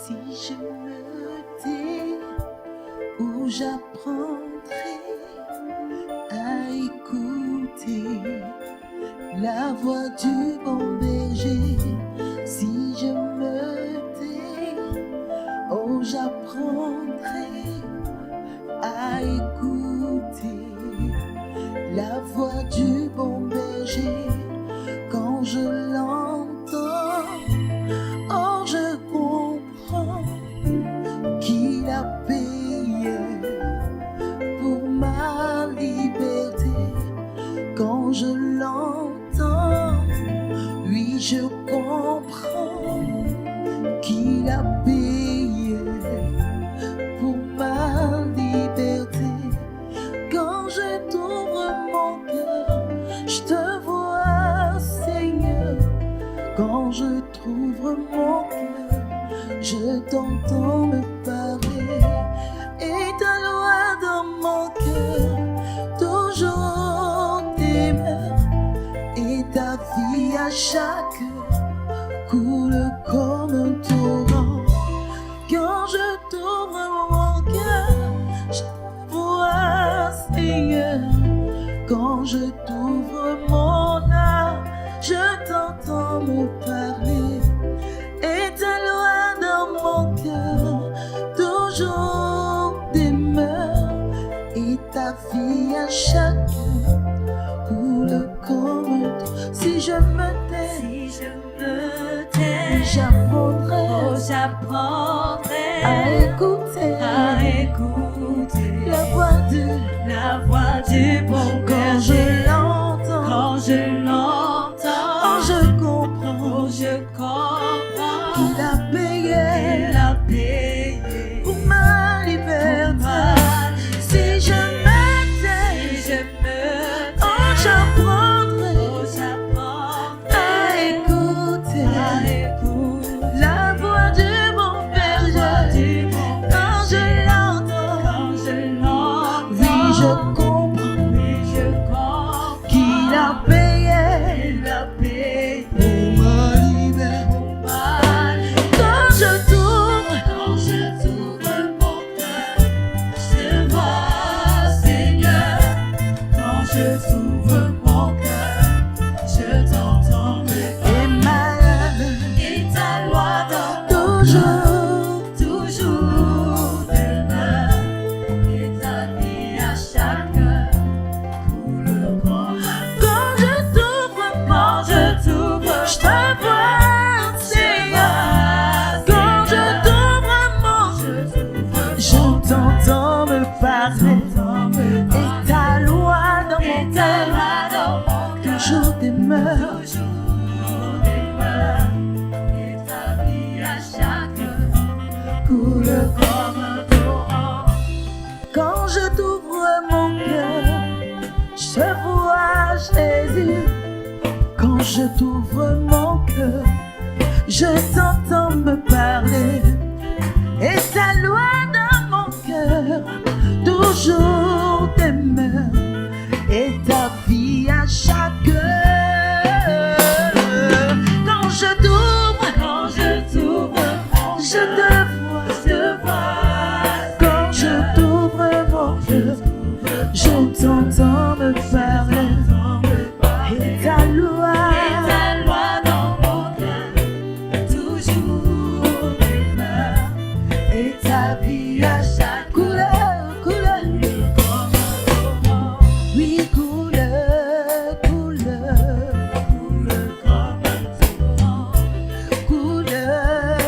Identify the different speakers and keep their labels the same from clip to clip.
Speaker 1: Si je me tais, où j'apprendrai à écouter la voix du bon berger. Si je me tais, où j'apprendrai à écouter la voix du bon berger. Quand je l'entends, oh je comprends qu'il a payé pour ma liberté. Quand je l'entends, oui je comprends qu'il a payé pour ma liberté. Quand je t'ouvre mon cœur, je te vois Seigneur. Quand je t'ouvre mon cœur, je t'entends me parler. Et ta loi dans mon cœur, toujours t'aimer. Et ta vie à chaque heure coule comme un torrent. Quand je t'ouvre mon cœur, je te vois Seigneur. Quand je t'ouvre mon âme, je t'entends me parler. Et ta loi dans mon cœur toujours demeure. Et ta vie à chaque heure coule comme un torrent. Si je me tais, j'apprendrai à écouter la voix du bon berger. Quand je l'entends, oh, je comprends qu'il a payé pour ma liberté. Si je me tais, oh, j'apprendrai à écouter la voix du bon berger. Quand je l'entends, oui je comprends qu'il a payé pour ma liberté. Quand je t'ouvre mon cœur, je vois Seigneur. Quand je t'ouvre mon cœur, je t'entends me parler. Et ta loi dans toujours demeure. Et ta vie à chaque heure coule comme un torrent. Quand je t'ouvre, je te vois Seigneur. Quand je t'ouvre mon cœur, je t'entends me parler. Et ta loi dans mon cœur toujours demeure. Et ta vie à chaque heure coule comme un torrent. Quand je t'ouvre mon cœur, je vois Jésus. Quand je t'ouvre mon cœur, je t'entends me parler. Et ta loi dans mon cœur toujours demeure. Et ta vie à chaque heure. Quand je t'ouvre, je te vois. Quand je t'ouvre mon cœur, je t'entends me parler. Et ta loi dans mon cœur toujours demeure. Et ta vie à chaque couleur. Oui, couleur comme un torrent. Couleur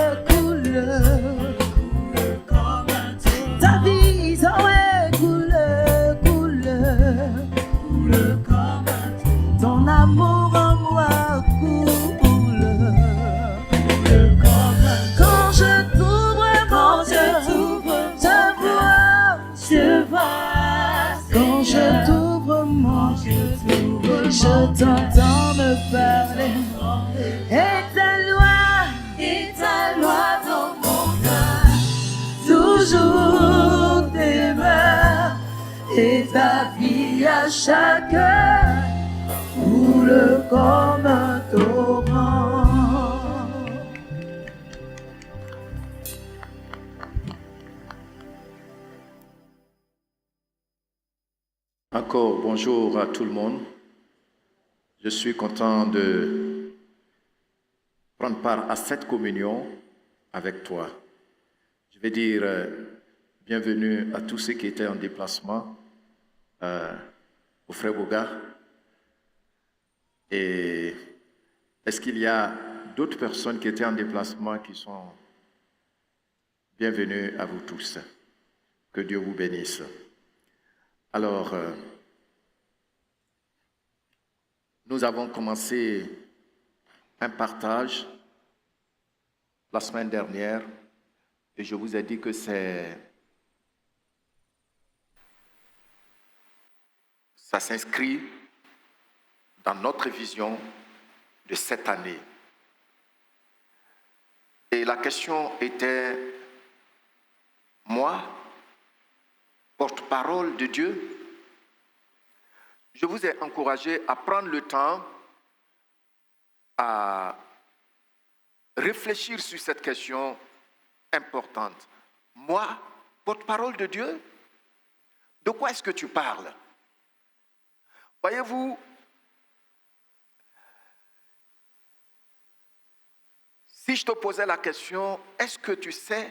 Speaker 1: comme un torrent. Ta vie, oh ouais, couleur comme un torrent. Ton amour en moi coule comme un torrent. Quand je t'ouvre mon cœur, je vois. Quand je t'ouvre mon cœur, je t'entends me parler. Et ta loi dans mon cœur toujours demeure. Et ta vie à chaque heure coule comme un torrent.
Speaker 2: Encore bonjour à tout le monde. Je suis content de prendre part à cette communion avec toi. Je vais dire bienvenue à tous ceux qui étaient en déplacement, au frère Boga. Et est-ce qu'il y a d'autres personnes qui étaient en déplacement qui sont bienvenues à vous tous? Que Dieu vous bénisse. Alors, nous avons commencé un partage la semaine dernière et je vous ai dit que ça s'inscrit dans notre vision de cette année. Et la question était, moi, porte-parole de Dieu, je vous ai encouragé à prendre le temps à réfléchir sur cette question importante. Moi, porte-parole de Dieu, de quoi est-ce que tu parles? Voyez-vous, si je te posais la question, est-ce que tu sais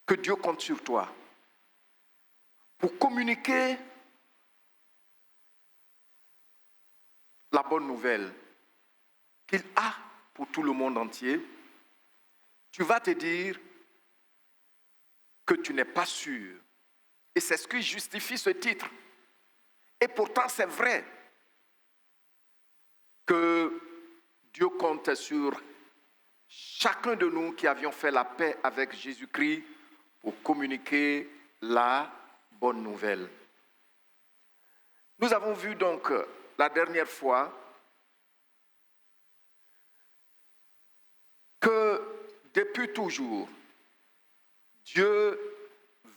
Speaker 2: que Dieu compte sur toi pour communiquer la bonne nouvelle qu'il a pour tout le monde entier? Tu vas te dire que tu n'es pas sûr. Et c'est ce qui justifie ce titre. Et pourtant, c'est vrai que Dieu compte sur chacun de nous qui avions fait la paix avec Jésus-Christ pour communiquer la bonne nouvelle. Nous avons vu donc la dernière fois que depuis toujours, Dieu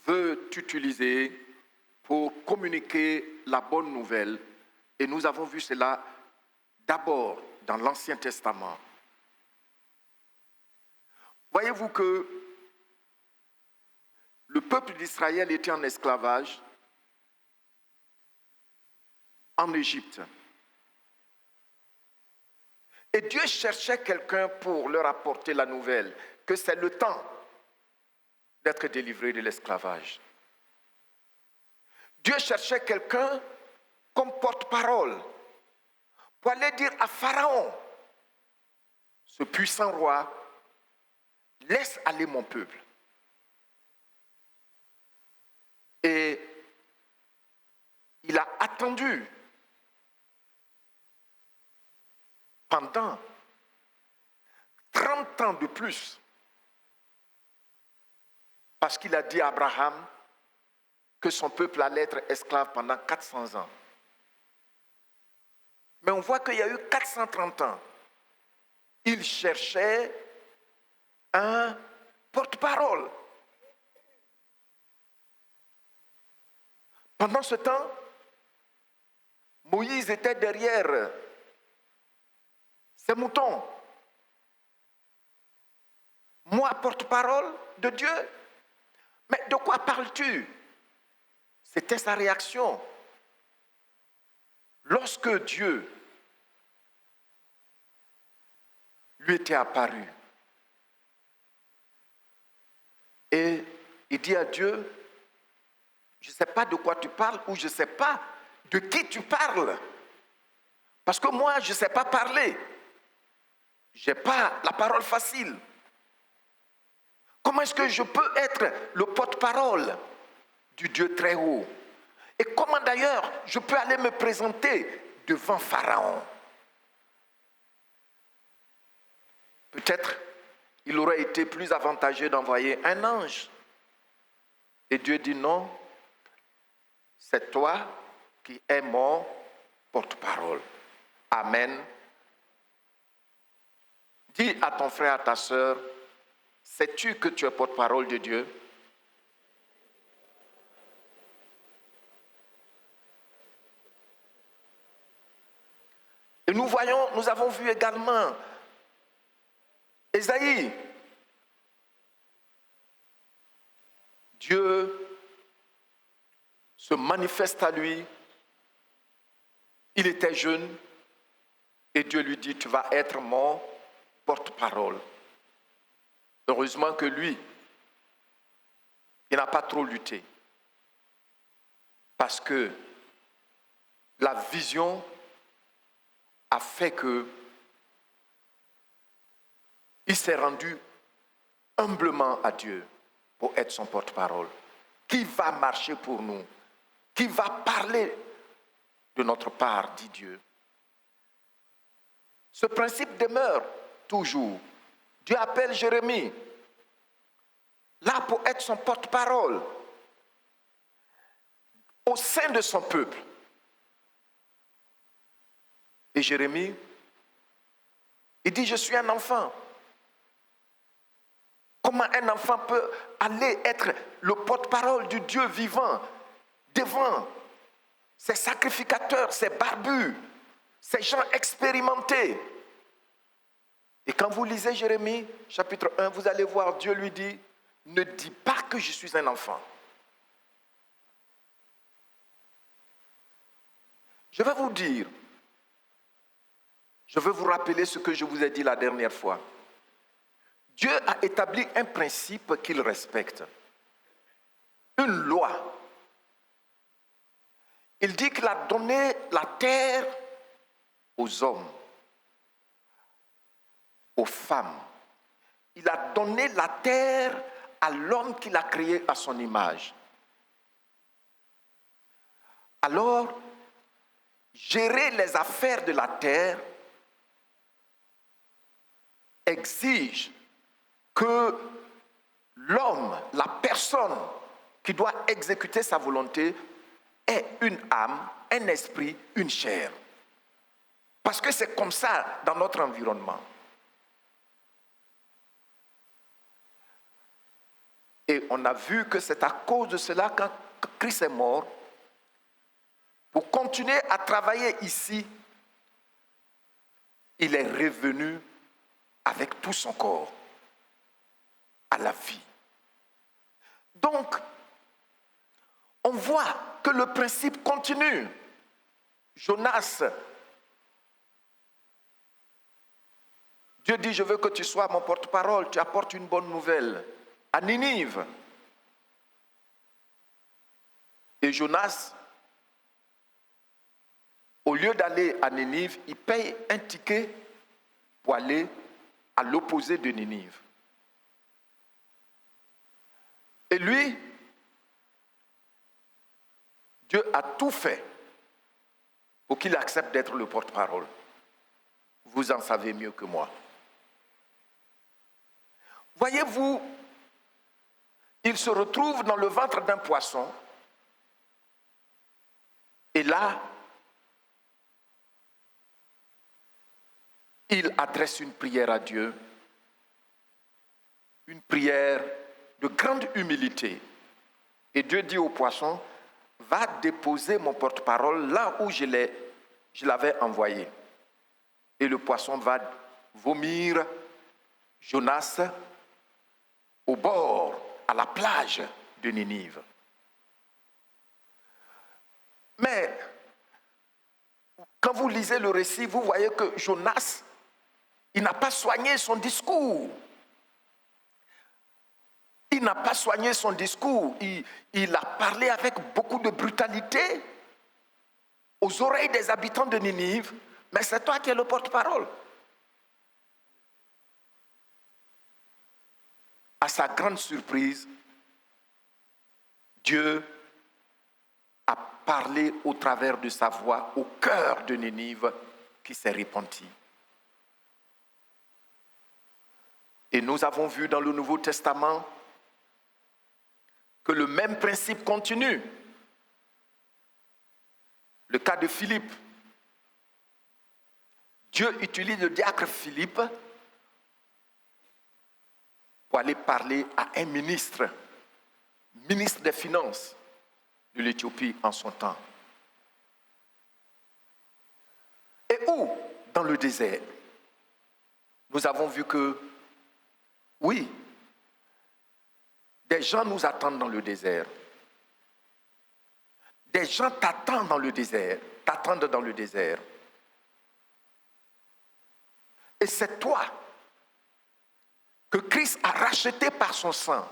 Speaker 2: veut t'utiliser pour communiquer la bonne nouvelle. Et nous avons vu cela d'abord dans l'Ancien Testament. Voyez-vous que le peuple d'Israël était en esclavage en Égypte. Et Dieu cherchait quelqu'un pour leur apporter la nouvelle, que c'est le temps d'être délivré de l'esclavage. Dieu cherchait quelqu'un comme porte-parole pour aller dire à Pharaon, ce puissant roi, laisse aller mon peuple. Et il a attendu pendant 30 ans de plus, parce qu'il a dit à Abraham que son peuple allait être esclave pendant 400 ans. Mais on voit qu'il y a eu 430 ans. Il cherchait un porte-parole. Pendant ce temps, Moïse était derrière ses moutons. Moi, porte-parole de Dieu. Mais de quoi parles-tu? C'était sa réaction. Lorsque Dieu lui était apparu, et il dit à Dieu, je ne sais pas de quoi tu parles ou je ne sais pas de qui tu parles. Parce que moi, je ne sais pas parler. Je n'ai pas la parole facile. Comment est-ce que je peux être le porte-parole du Dieu très haut? Et comment d'ailleurs je peux aller me présenter devant Pharaon? Peut-être il aurait été plus avantageux d'envoyer un ange. Et Dieu dit non, c'est toi qui es mon porte-parole. Amen. Dis à ton frère, à ta sœur, sais-tu que tu es porte-parole de Dieu? Et nous avons vu également Ésaïe. Dieu se manifeste à lui. Il était jeune et Dieu lui dit, tu vas être mon porte-parole. Heureusement que lui, il n'a pas trop lutté. Parce que la vision a fait que il s'est rendu humblement à Dieu pour être son porte-parole. Qui va marcher pour nous? Qui va parler de notre part, dit Dieu. Ce principe demeure toujours. Dieu appelle Jérémie là pour être son porte-parole au sein de son peuple. Et Jérémie, il dit, je suis un enfant. Comment un enfant peut aller être le porte-parole du Dieu vivant devant ces sacrificateurs, ces barbus, ces gens expérimentés? Et quand vous lisez Jérémie, chapitre 1, vous allez voir, Dieu lui dit, ne dis pas que je suis un enfant. Je vais vous dire, je veux vous rappeler ce que je vous ai dit la dernière fois. Dieu a établi un principe qu'il respecte, une loi. Il dit qu'il a donné la terre aux hommes, aux femmes. Il a donné la terre à l'homme qu'il a créé à son image. Alors, gérer les affaires de la terre exige que l'homme, la personne qui doit exécuter sa volonté ait une âme, un esprit, une chair. Parce que c'est comme ça dans notre environnement. Et on a vu que c'est à cause de cela quand Christ est mort, pour continuer à travailler ici, il est revenu avec tout son corps à la vie. Donc, on voit que le principe continue. Jonas, Dieu dit, je veux que tu sois mon porte-parole, tu apportes une bonne nouvelle à Ninive. Et Jonas, au lieu d'aller à Ninive, il paye un ticket pour aller à l'opposé de Ninive. Et lui, Dieu a tout fait pour qu'il accepte d'être le porte-parole. Vous en savez mieux que moi. Voyez-vous, il se retrouve dans le ventre d'un poisson. Et là, il adresse une prière à Dieu, une prière de grande humilité. Et Dieu dit au poisson, va déposer mon porte-parole là où je l'avais envoyé. Et le poisson va vomir Jonas au bord, à la plage de Ninive. Mais quand vous lisez le récit, vous voyez que Jonas, il n'a pas soigné son discours. Il n'a pas soigné son discours. Il a parlé avec beaucoup de brutalité aux oreilles des habitants de Ninive. Mais c'est toi qui es le porte-parole. À sa grande surprise, Dieu a parlé au travers de sa voix au cœur de Ninive qui s'est repenti. Et nous avons vu dans le Nouveau Testament que le même principe continue. Le cas de Philippe. Dieu utilise le diacre Philippe pour aller parler à un ministre des Finances de l'Éthiopie en son temps. Et où? Dans le désert. Nous avons vu que, oui, des gens nous attendent dans le désert. Des gens t'attendent dans le désert, t'attendent dans le désert. Et c'est toi que Christ a racheté par son sang,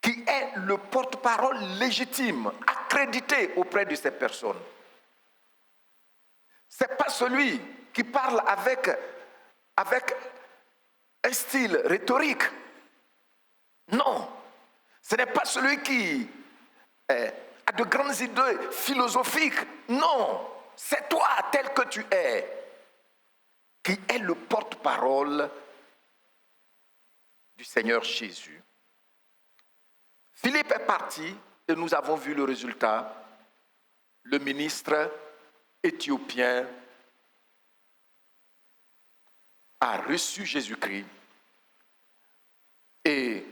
Speaker 2: qui est le porte-parole légitime, accrédité auprès de ces personnes. Ce n'est pas celui qui parle avec un style rhétorique. Non, ce n'est pas celui qui a de grandes idées philosophiques. Non, c'est toi tel que tu es, qui est le porte-parole du Seigneur Jésus. Philippe est parti et nous avons vu le résultat. Le ministre éthiopien a reçu Jésus-Christ et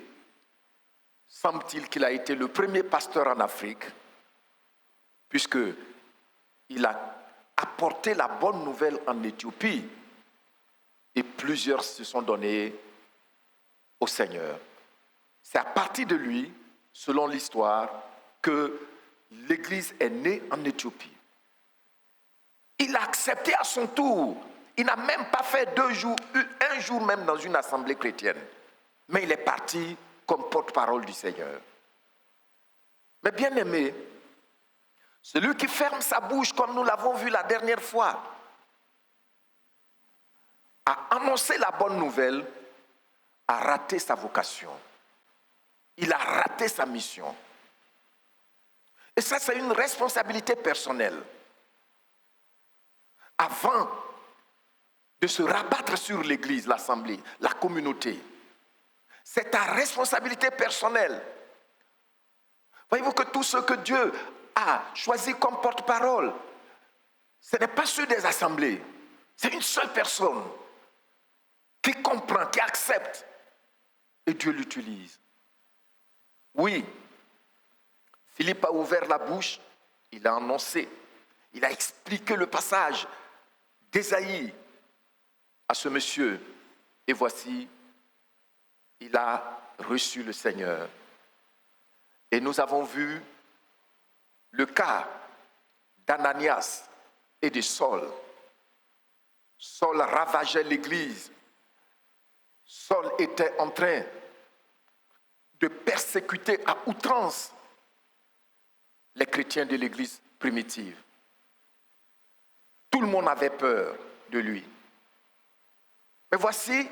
Speaker 2: semble-t-il qu'il a été le premier pasteur en Afrique, puisqu'il a apporté la bonne nouvelle en Éthiopie et plusieurs se sont donnés au Seigneur. C'est à partir de lui, selon l'histoire, que l'Église est née en Éthiopie. Il a accepté à son tour. Il n'a même pas fait 2 jours, un jour même dans une assemblée chrétienne. Mais il est parti comme porte-parole du Seigneur. Mais bien aimé, celui qui ferme sa bouche, comme nous l'avons vu la dernière fois, a annoncé la bonne nouvelle, a raté sa vocation. Il a raté sa mission. Et ça, c'est une responsabilité personnelle. Avant de se rabattre sur l'Église, l'Assemblée, la communauté, c'est ta responsabilité personnelle. Voyez-vous que tous ceux que Dieu a choisis comme porte-parole, ce n'est pas ceux des assemblées, c'est une seule personne qui comprend, qui accepte, et Dieu l'utilise. Oui, Philippe a ouvert la bouche, il a annoncé, il a expliqué le passage d'Ésaïe à ce monsieur. Et voici, il a reçu le Seigneur. Et nous avons vu le cas d'Ananias et de Saul. Saul ravageait l'Église. Saul était en train de persécuter à outrance les chrétiens de l'Église primitive. Tout le monde avait peur de lui. Mais voici,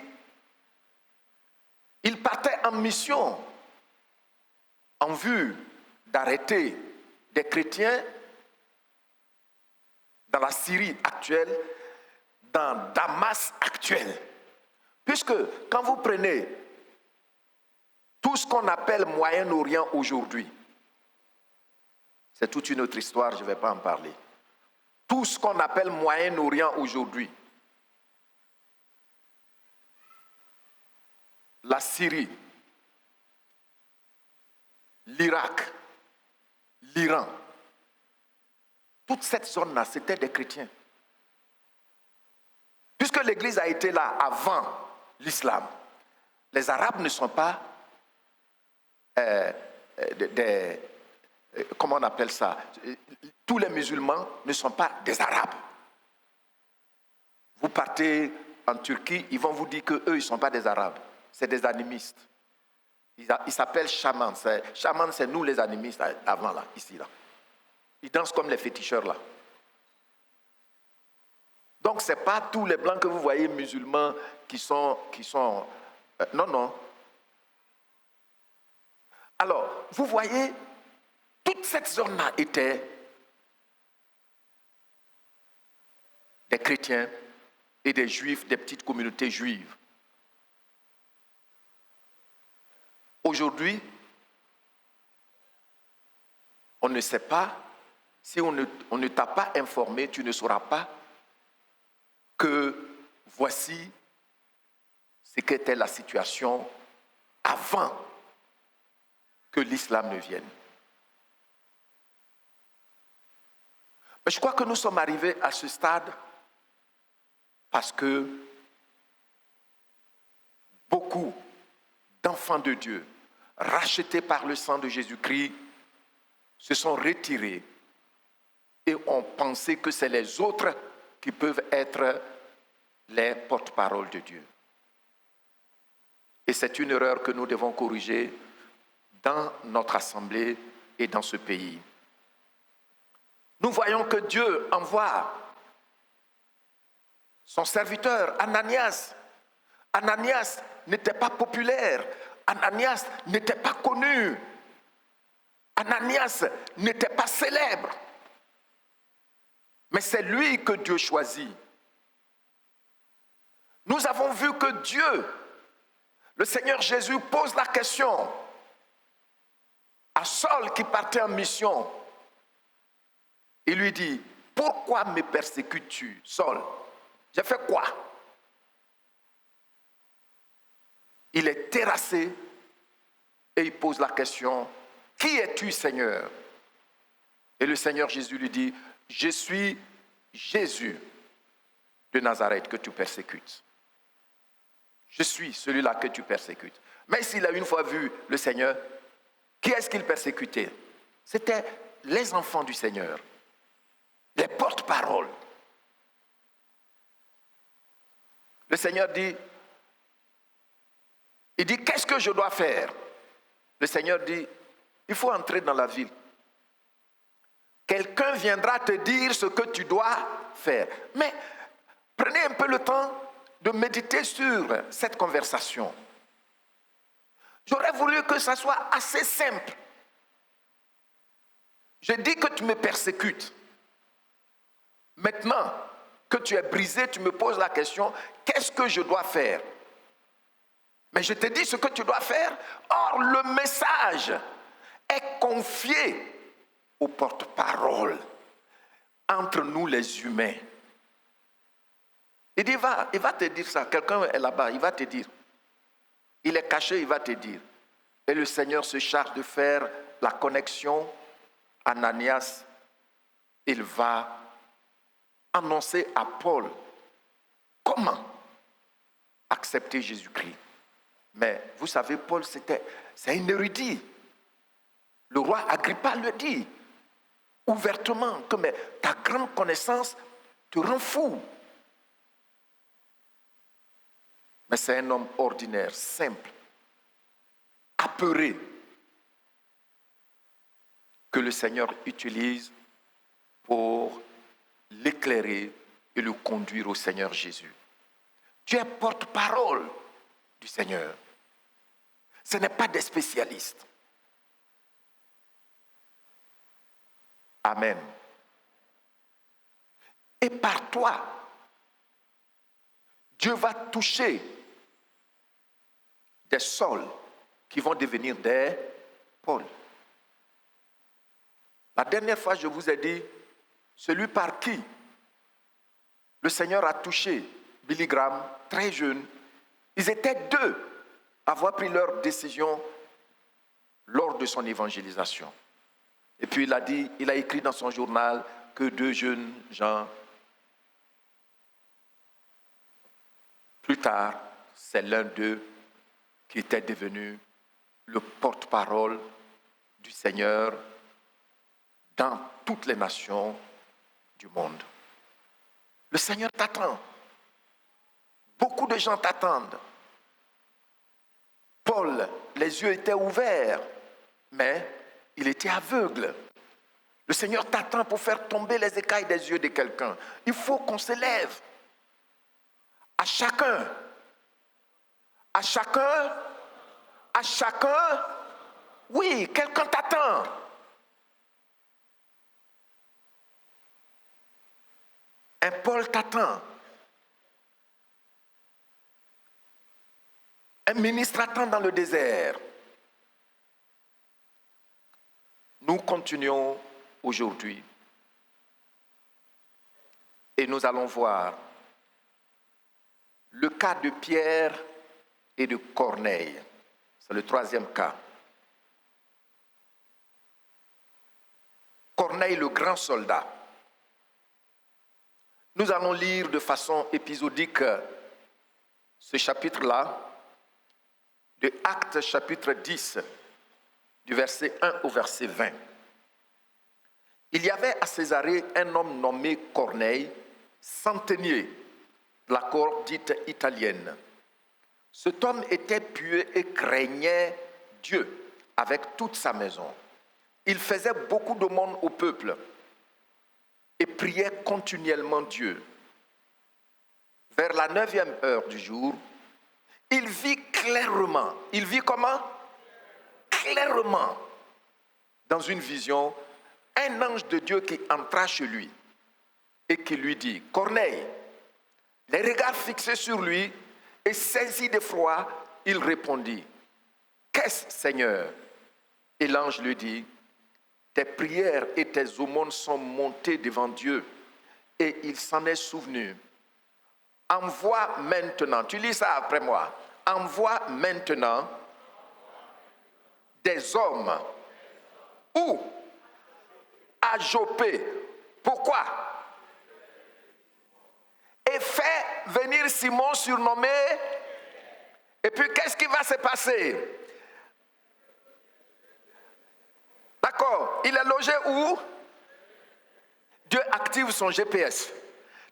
Speaker 2: il partait en mission en vue d'arrêter des chrétiens dans la Syrie actuelle, dans Damas actuel. Puisque quand vous prenez tout ce qu'on appelle Moyen-Orient aujourd'hui, c'est toute une autre histoire, je ne vais pas en parler. Tout ce qu'on appelle Moyen-Orient aujourd'hui, la Syrie, l'Irak, l'Iran, toute cette zone-là, c'était des chrétiens. Puisque l'Église a été là avant l'islam, les Arabes ne sont pas comment on appelle ça? Tous les musulmans ne sont pas des Arabes. Vous partez en Turquie, ils vont vous dire qu'eux, ils ne sont pas des Arabes. C'est des animistes. Ils s'appellent chamans. Chamans, c'est nous les animistes avant, là, ici, là. Ils dansent comme les féticheurs, là. Donc, ce n'est pas tous les blancs que vous voyez musulmans qui sont non, non. Alors, vous voyez, toute cette zone-là était des chrétiens et des juifs, des petites communautés juives. Aujourd'hui, on ne sait pas, si on ne t'a pas informé, tu ne sauras pas que voici ce qu'était la situation avant que l'islam ne vienne. Mais je crois que nous sommes arrivés à ce stade parce que beaucoup d'enfants de Dieu, rachetés par le sang de Jésus-Christ, se sont retirés et ont pensé que c'est les autres qui peuvent être les porte-paroles de Dieu. Et c'est une erreur que nous devons corriger dans notre assemblée et dans ce pays. Nous voyons que Dieu envoie son serviteur Ananias. Ananias n'était pas populaire. Ananias n'était pas connu. Ananias n'était pas célèbre. Mais c'est lui que Dieu choisit. Nous avons vu que Dieu, le Seigneur Jésus, pose la question à Saul qui partait en mission. Il lui dit, pourquoi me persécutes-tu, Saul? J'ai fait quoi? Il est terrassé et il pose la question, qui es-tu, Seigneur? Et le Seigneur Jésus lui dit, je suis Jésus de Nazareth que tu persécutes. Je suis celui-là que tu persécutes. Mais s'il a une fois vu le Seigneur, qui est-ce qu'il persécutait? C'était les enfants du Seigneur, les porte-paroles. Le Seigneur dit, qu'est-ce que je dois faire? Le Seigneur dit, il faut entrer dans la ville. Quelqu'un viendra te dire ce que tu dois faire. Mais prenez un peu le temps de méditer sur cette conversation. J'aurais voulu que ça soit assez simple. Je dis que tu me persécutes. Maintenant que tu es brisé, tu me poses la question, qu'est-ce que je dois faire? Mais je te dis ce que tu dois faire. Or, le message est confié au porte-parole entre nous les humains. Il dit, il va te dire ça. Quelqu'un est là-bas, il va te dire. Il est caché, il va te dire. Et le Seigneur se charge de faire la connexion. Ananias, il va annoncer à Paul comment accepter Jésus-Christ. Mais vous savez, Paul, c'est un érudit. Le roi Agrippa le dit ouvertement que mais, ta grande connaissance te rend fou. Mais c'est un homme ordinaire, simple, apeuré, que le Seigneur utilise pour l'éclairer et le conduire au Seigneur Jésus. Tu es porte-parole du Seigneur. Ce n'est pas des spécialistes. Amen. Et par toi, Dieu va toucher des Sauls qui vont devenir des Paul. La dernière fois, je vous ai dit, celui par qui le Seigneur a touché Billy Graham, très jeune, ils étaient deux à avoir pris leur décision lors de son évangélisation. Et puis il a écrit dans son journal que deux jeunes gens, plus tard, c'est l'un d'eux qui était devenu le porte-parole du Seigneur dans toutes les nations du monde. Le Seigneur t'attend. Beaucoup de gens t'attendent. Paul, les yeux étaient ouverts, mais il était aveugle. Le Seigneur t'attend pour faire tomber les écailles des yeux de quelqu'un. Il faut qu'on se lève. À chacun, oui, quelqu'un t'attend. Un Paul t'attend. Un ministre attend dans le désert. Nous continuons aujourd'hui et nous allons voir le cas de Pierre et de Corneille. C'est le troisième cas. Corneille, le grand soldat. Nous allons lire de façon épisodique ce chapitre-là, de Actes chapitre 10, du verset 1 au verset 20. Il y avait à Césarée un homme nommé Corneille, centenier de la cour dite italienne. Cet homme était pieux et craignait Dieu avec toute sa maison. Il faisait beaucoup d'aumônes au peuple et priait continuellement Dieu. Vers la 9e heure du jour, il vit clairement. Il vit comment? Clairement, dans une vision, un ange de Dieu qui entra chez lui et qui lui dit, Corneille, les regards fixés sur lui et saisi d'effroi, il répondit, qu'est-ce, Seigneur? Et l'ange lui dit, tes prières et tes aumônes sont montées devant Dieu et il s'en est souvenu. Envoie maintenant, tu lis ça après moi, envoie maintenant des hommes où? À Joppé. Pourquoi? Et fait venir Simon surnommé. Et puis qu'est-ce qui va se passer? D'accord, il est logé où? Dieu active son GPS.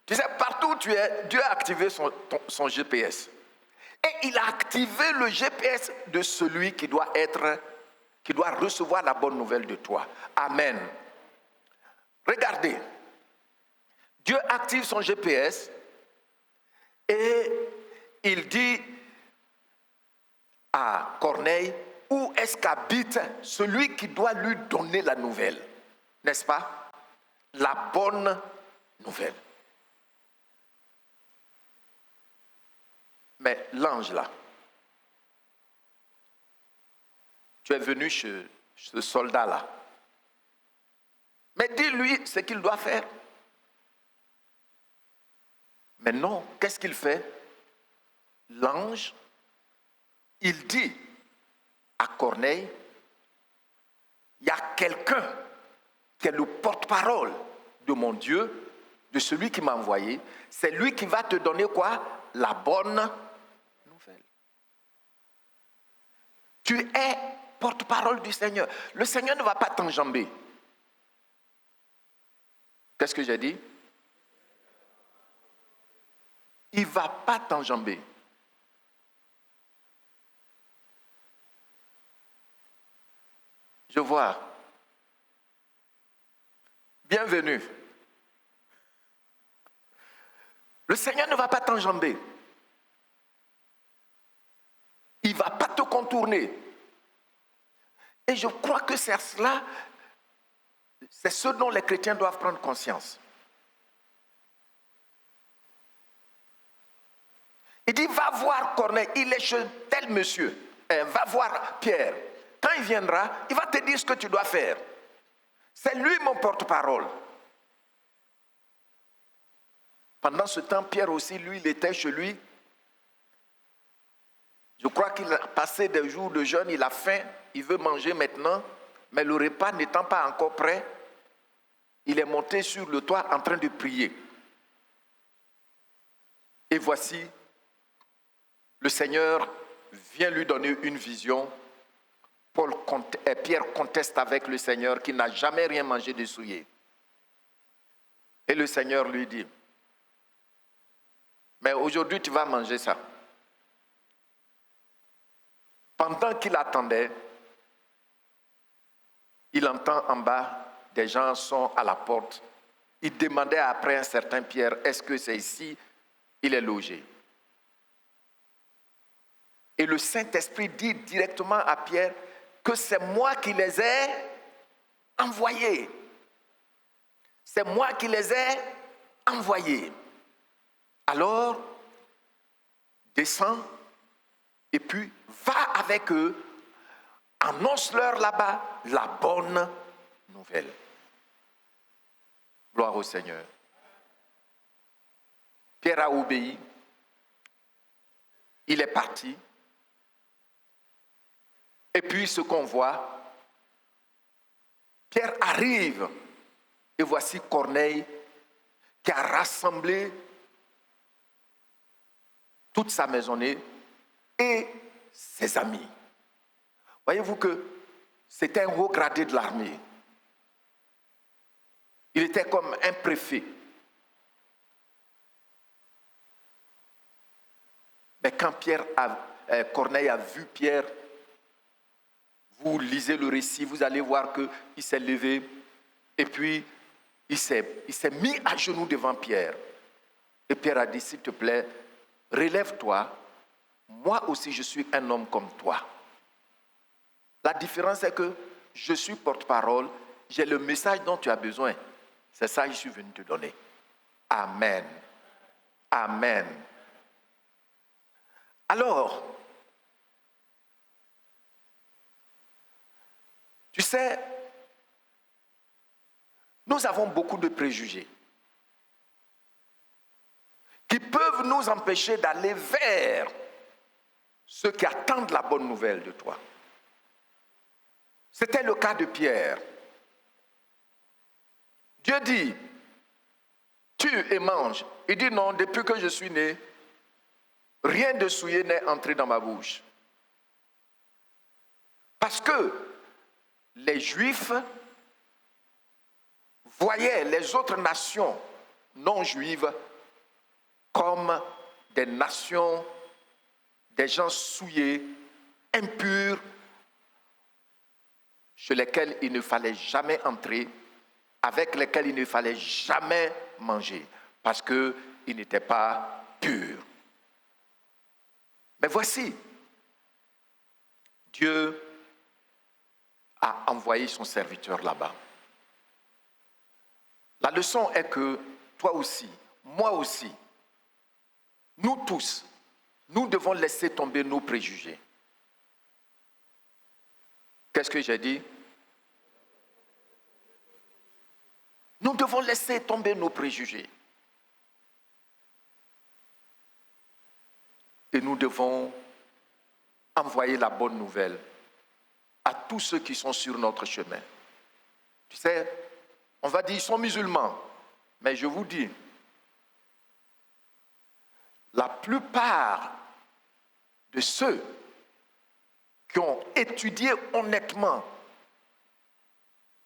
Speaker 2: Tu sais, partout où tu es, Dieu a activé son GPS. Et il a activé le GPS de celui qui doit recevoir la bonne nouvelle de toi. Amen. Regardez, Dieu active son GPS et il dit à Corneille, où est-ce qu'habite celui qui doit lui donner la nouvelle? N'est-ce pas? La bonne nouvelle. Mais l'ange là, tu es venu chez ce soldat là. Mais dis-lui ce qu'il doit faire. Mais non, qu'est-ce qu'il fait? L'ange, il dit à Corneille, il y a quelqu'un qui est le porte-parole de mon Dieu, de celui qui m'a envoyé. C'est lui qui va te donner quoi? La bonne nouvelle. Tu es porte-parole du Seigneur. Le Seigneur ne va pas t'enjamber. Qu'est-ce que j'ai dit? Il ne va pas t'enjamber. Je vois. Bienvenue. Le Seigneur ne va pas t'enjamber. Il ne va pas te contourner. Et je crois que c'est cela, c'est ce dont les chrétiens doivent prendre conscience. Il dit, va voir Corneille, il est chez tel monsieur. Va voir Pierre. Quand il viendra, il va te dire ce que tu dois faire. C'est lui mon porte-parole. Pendant ce temps, Pierre aussi, lui, il était chez lui. Je crois qu'il a passé des jours de jeûne, il a faim, il veut manger maintenant, mais le repas n'étant pas encore prêt, il est monté sur le toit en train de prier. Et voici, le Seigneur vient lui donner une vision. Pierre conteste avec le Seigneur qui n'a jamais rien mangé de souillé. Et le Seigneur lui dit, mais aujourd'hui tu vas manger ça. Pendant qu'il attendait, il entend en bas, des gens sont à la porte. Il demandait après un certain Pierre, est-ce que c'est ici? Il est logé. Et le Saint-Esprit dit directement à Pierre que c'est moi qui les ai envoyés. C'est moi qui les ai envoyés. Alors, descends et puis va avec eux, annonce-leur là-bas la bonne nouvelle. Gloire au Seigneur. Pierre a obéi. Il est parti. Et puis ce qu'on voit, Pierre arrive et voici Corneille qui a rassemblé toute sa maisonnée et ses amis. Voyez-vous que c'était un haut gradé de l'armée. Il était comme un préfet. Mais quand Corneille a vu Pierre, vous lisez le récit, vous allez voir qu'il s'est levé et puis il s'est mis à genoux devant Pierre. Et Pierre a dit, s'il te plaît, relève-toi, moi aussi je suis un homme comme toi. La différence est que je suis porte-parole, j'ai le message dont tu as besoin. C'est ça que je suis venu te donner. Amen. Amen. Alors, tu sais, nous avons beaucoup de préjugés qui peuvent nous empêcher d'aller vers ceux qui attendent la bonne nouvelle de toi. C'était le cas de Pierre. Dieu dit, tue et mange. Il dit non, depuis que je suis né, rien de souillé n'est entré dans ma bouche. Parce que les Juifs voyaient les autres nations non juives comme des nations, des gens souillés, impurs, chez lesquels il ne fallait jamais entrer, avec lesquels il ne fallait jamais manger, parce qu'ils n'étaient pas purs. Mais voici, Dieu a envoyé son serviteur là-bas. La leçon est que toi aussi, moi aussi, nous tous, nous devons laisser tomber nos préjugés. Qu'est-ce que j'ai dit? Nous devons laisser tomber nos préjugés. Et nous devons envoyer la bonne nouvelle à tous ceux qui sont sur notre chemin. Tu sais, on va dire ils sont musulmans, mais je vous dis, la plupart de ceux qui ont étudié honnêtement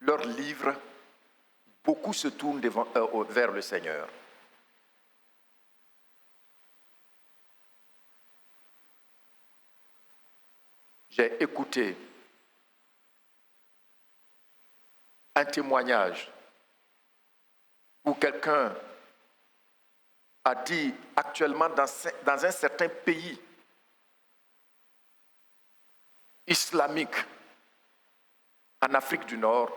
Speaker 2: leurs livres, beaucoup se tournent vers le Seigneur. J'ai écouté un témoignage où quelqu'un a dit actuellement dans un certain pays islamique, en Afrique du Nord,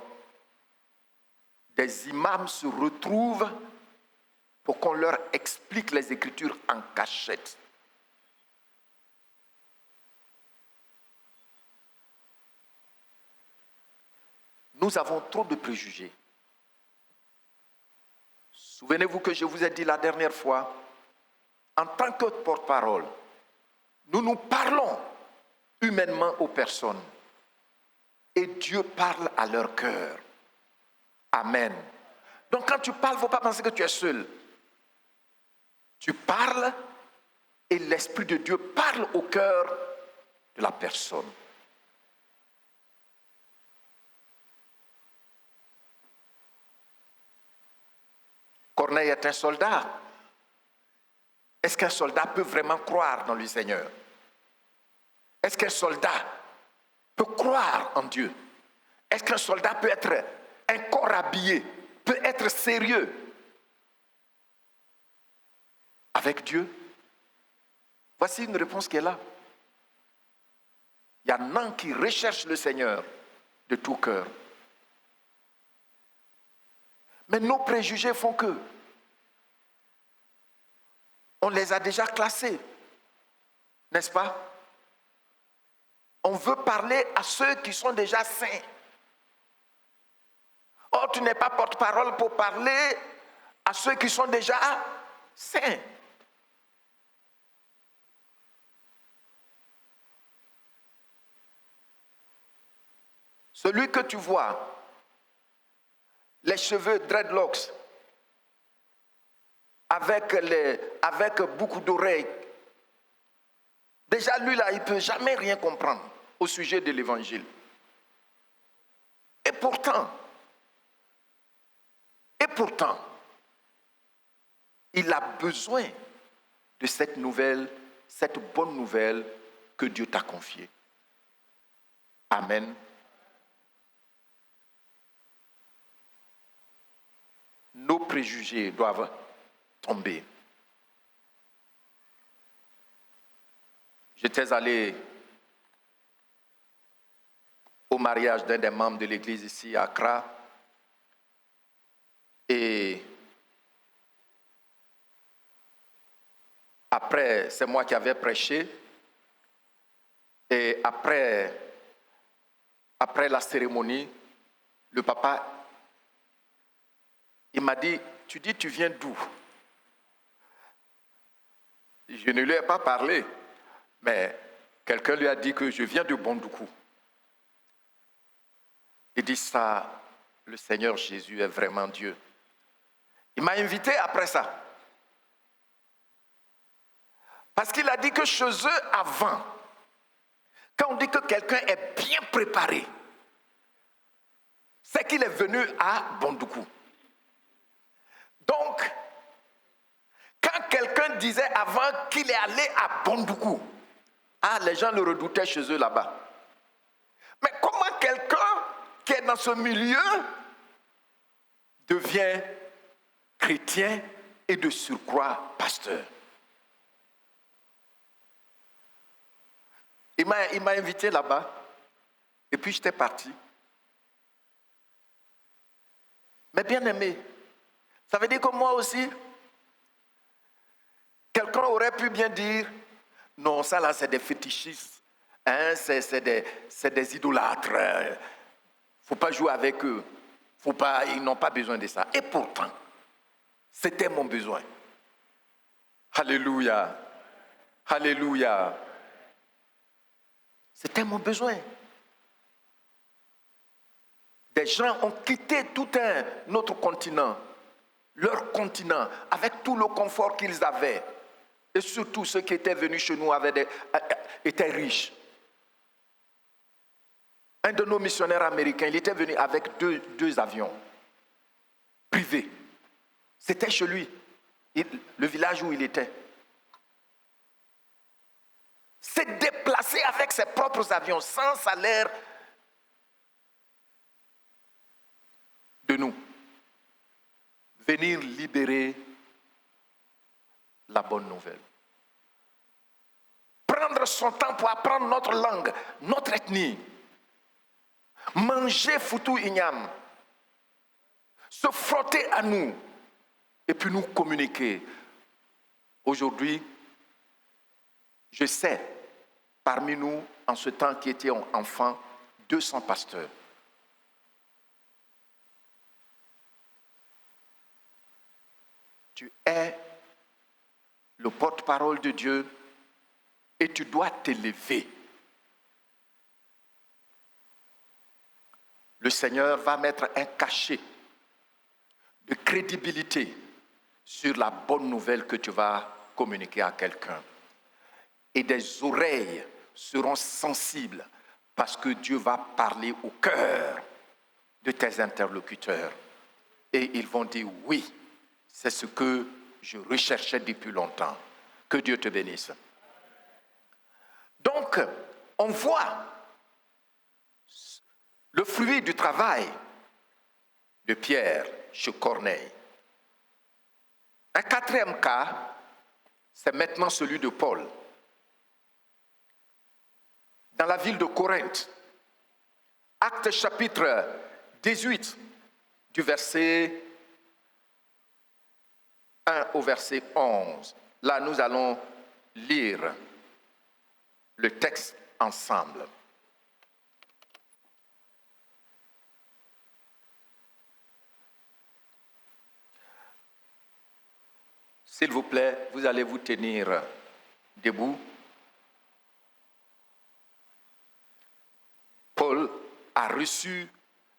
Speaker 2: des imams se retrouvent pour qu'on leur explique les Écritures en cachette. Nous avons trop de préjugés. Souvenez-vous que je vous ai dit la dernière fois, en tant que porte-parole, nous parlons humainement aux personnes et Dieu parle à leur cœur. Amen. Donc quand tu parles, il ne faut pas penser que tu es seul. Tu parles et l'Esprit de Dieu parle au cœur de la personne. Corneille est un soldat. Est-ce qu'un soldat peut vraiment croire dans le Seigneur? Est-ce qu'un soldat peut croire en Dieu? Est-ce qu'un soldat peut être un corps habillé, peut être sérieux avec Dieu? Voici une réponse qui est là. Il y en a qui recherchent le Seigneur de tout cœur. Mais nos préjugés font que on les a déjà classés, n'est-ce pas? On veut parler à ceux qui sont déjà saints. Or, tu n'es pas porte-parole pour parler à ceux qui sont déjà saints. Celui que tu vois, les cheveux dreadlocks, avec beaucoup d'oreilles, déjà lui là, il ne peut jamais rien comprendre au sujet de l'évangile. Et pourtant, content. Il a besoin de cette nouvelle, cette bonne nouvelle que Dieu t'a confiée. Amen. Nos préjugés doivent tomber. J'étais allé au mariage d'un des membres de l'église ici à Accra et après, c'est moi qui avais prêché et après la cérémonie, le papa, il m'a dit, tu viens d'où? Je ne lui ai pas parlé, mais quelqu'un lui a dit que je viens de Bondoukou. Il dit ça, le Seigneur Jésus est vraiment Dieu. Il m'a invité après ça. Parce qu'il a dit que chez eux, avant, quand on dit que quelqu'un est bien préparé, c'est qu'il est venu à Bondoukou. Donc, quand quelqu'un disait avant qu'il est allé à Bondoukou, les gens le redoutaient chez eux là-bas. Mais comment quelqu'un qui est dans ce milieu devient chrétien et de surcroît pasteur? Il m'a invité là-bas et puis j'étais parti. Mais bien aimé, ça veut dire que moi aussi, quelqu'un aurait pu bien dire, non, ça là c'est des fétichistes, hein, c'est des idolâtres, il ne faut pas jouer avec eux, ils n'ont pas besoin de ça. Et pourtant, c'était mon besoin. Alléluia, alléluia. C'était mon besoin. Des gens ont quitté tout un autre continent, leur continent, avec tout le confort qu'ils avaient. Et surtout ceux qui étaient venus chez nous étaient riches. Un de nos missionnaires américains, il était venu avec deux avions privés. C'était chez lui, le village où il était. S'est déplacé avec ses propres avions, sans salaire de nous. Venir libérer la bonne nouvelle. Prendre son temps pour apprendre notre langue, notre ethnie. Manger foutou ignam. Se frotter à nous. Et puis nous communiquer. Aujourd'hui, je sais, parmi nous, en ce temps qui étaient enfants, 200 pasteurs. Tu es le porte-parole de Dieu et tu dois t'élever. Le Seigneur va mettre un cachet de crédibilité sur la bonne nouvelle que tu vas communiquer à quelqu'un. Et des oreilles seront sensibles parce que Dieu va parler au cœur de tes interlocuteurs. Et ils vont dire oui, c'est ce que je recherchais depuis longtemps. Que Dieu te bénisse. Donc, on voit le fruit du travail de Pierre chez Corneille. Un quatrième cas, c'est maintenant celui de Paul. Dans la ville de Corinthe, Actes chapitre 18, du verset 1 au verset 11. Là, nous allons lire le texte ensemble. S'il vous plaît, vous allez vous tenir debout. Paul a reçu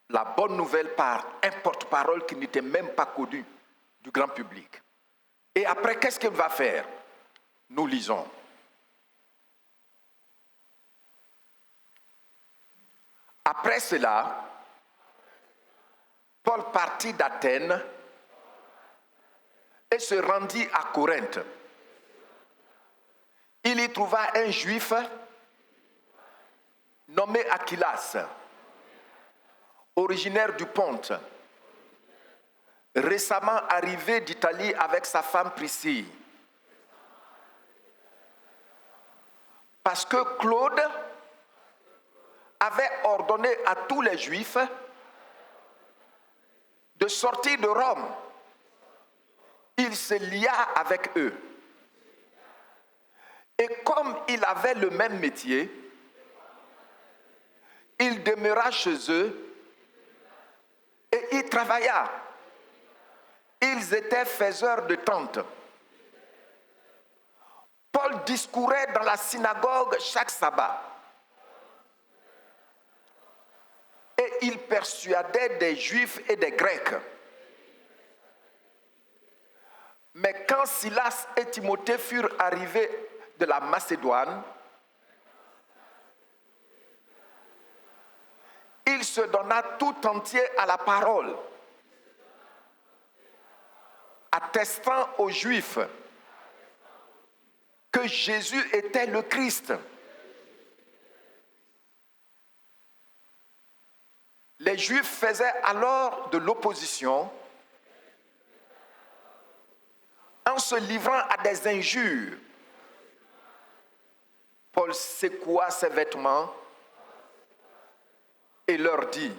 Speaker 2: la bonne nouvelle par un porte-parole qui n'était même pas connu du grand public. Et après, qu'est-ce qu'il va faire? Nous lisons. Après cela, Paul partit d'Athènes
Speaker 3: et se rendit à Corinthe. Il y trouva un juif nommé Aquilas, originaire du Ponte, récemment arrivé d'Italie avec sa femme Priscille. Parce que Claude avait ordonné à tous les Juifs de sortir de Rome. Il se lia avec eux. Et comme il avait le même métier, il demeura chez eux et il travailla. Ils étaient faiseurs de tentes. Paul discourait dans la synagogue chaque sabbat. Et il persuadait des Juifs et des Grecs. Mais quand Silas et Timothée furent arrivés de la Macédoine, il se donna tout entier à la parole, attestant aux Juifs que Jésus était le Christ. Les Juifs faisaient alors de l'opposition en se livrant à des injures. Paul secoua ses vêtements et leur dit: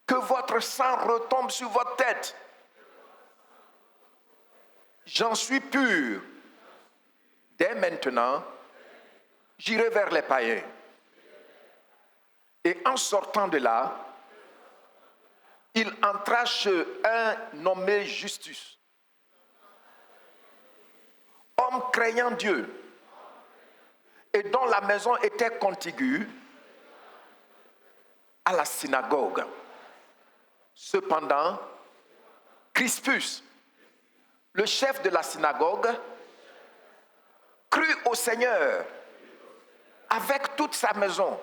Speaker 3: que votre sang retombe sur votre tête. J'en suis pur. Dès maintenant, j'irai vers les païens. Et en sortant de là, il entra chez un nommé Justus, homme craignant Dieu, et dont la maison était contiguë à la synagogue. Cependant, Crispus, le chef de la synagogue, crut au Seigneur avec toute sa maison.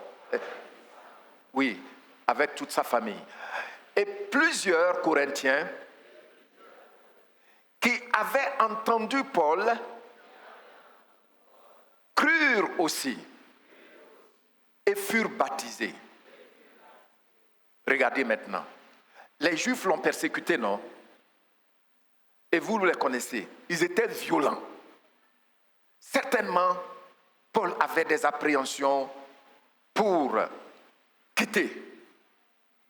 Speaker 3: Oui, avec toute sa famille. Et plusieurs Corinthiens qui avaient entendu Paul crurent aussi et furent baptisés. Regardez maintenant. Les Juifs l'ont persécuté, non? Et vous les connaissez. Ils étaient violents. Certainement, Paul avait des appréhensions pour quitter.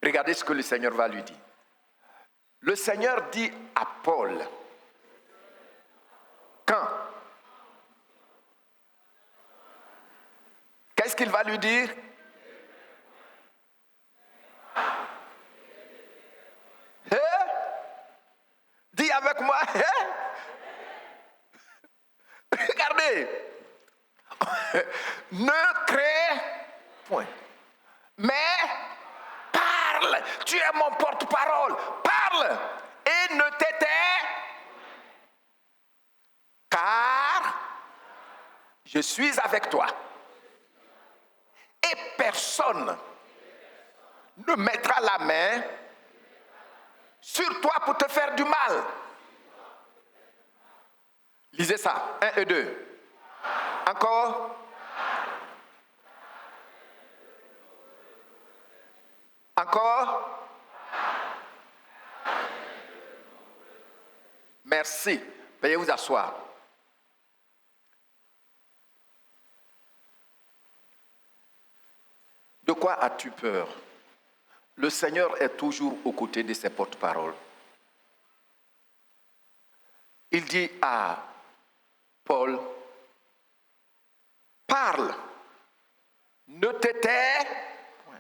Speaker 3: Regardez ce que le Seigneur va lui dire. Le Seigneur dit à Paul, quand? Qu'est-ce qu'il va lui dire? Dis avec moi, regardez, ne crée point, mais parle, tu es mon porte-parole, parle et ne t'étais, car je suis avec toi et personne ne mettra la main sur toi pour te faire du mal. Lisez ça, 1 et 2. Encore. Encore. Merci. Veuillez vous asseoir. De quoi as-tu peur? Le Seigneur est toujours aux côtés de ses porte-paroles. Il dit à Paul, parle, ne t'étais point.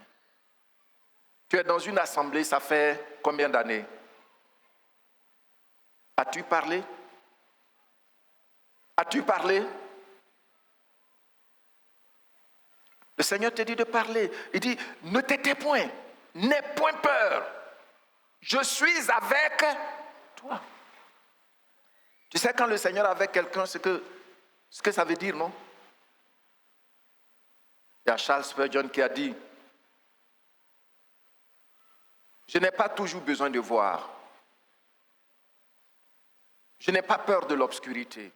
Speaker 3: Tu es dans une assemblée, ça fait combien d'années? As-tu parlé? As-tu parlé? Le Seigneur te dit de parler. Il dit, ne t'étais point. N'aie point peur, je suis avec toi. Tu sais, quand le Seigneur est avec quelqu'un, ce que ça veut dire, non? Il y a Charles Spurgeon qui a dit, je n'ai pas toujours besoin de voir, Je n'ai pas peur de l'obscurité.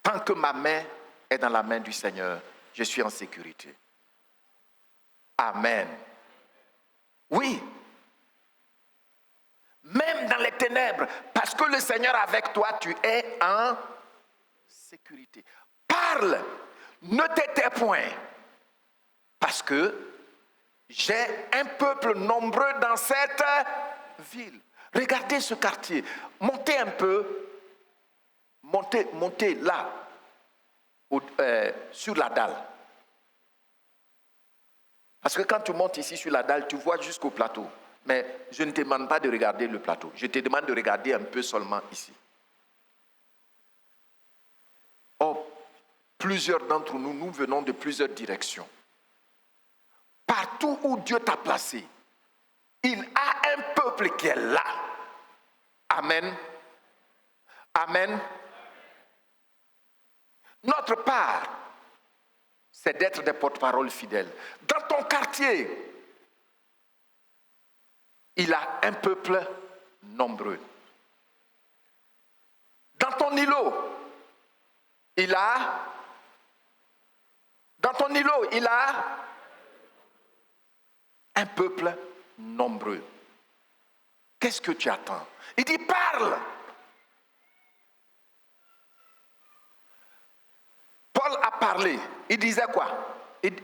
Speaker 3: Tant que ma main est dans la main du Seigneur, je suis en sécurité. Amen. Oui. Même dans les ténèbres, parce que le Seigneur est avec toi, tu es en sécurité. Parle, ne t'étais point, parce que j'ai un peuple nombreux dans cette ville. Regardez ce quartier, montez un peu, montez là, sur la dalle. Parce que quand tu montes ici sur la dalle, tu vois jusqu'au plateau. Mais je ne te demande pas de regarder le plateau. Je te demande de regarder un peu seulement ici. Or, plusieurs d'entre nous, nous venons de plusieurs directions. Partout où Dieu t'a placé, il a un peuple qui est là. Amen. Amen. Notre part, c'est d'être des porte-paroles fidèles. Dans ton quartier, il a un peuple nombreux. Dans ton îlot, il a un peuple nombreux. Qu'est-ce que tu attends? Il dit parle. Paul a parlé. Il disait quoi? Il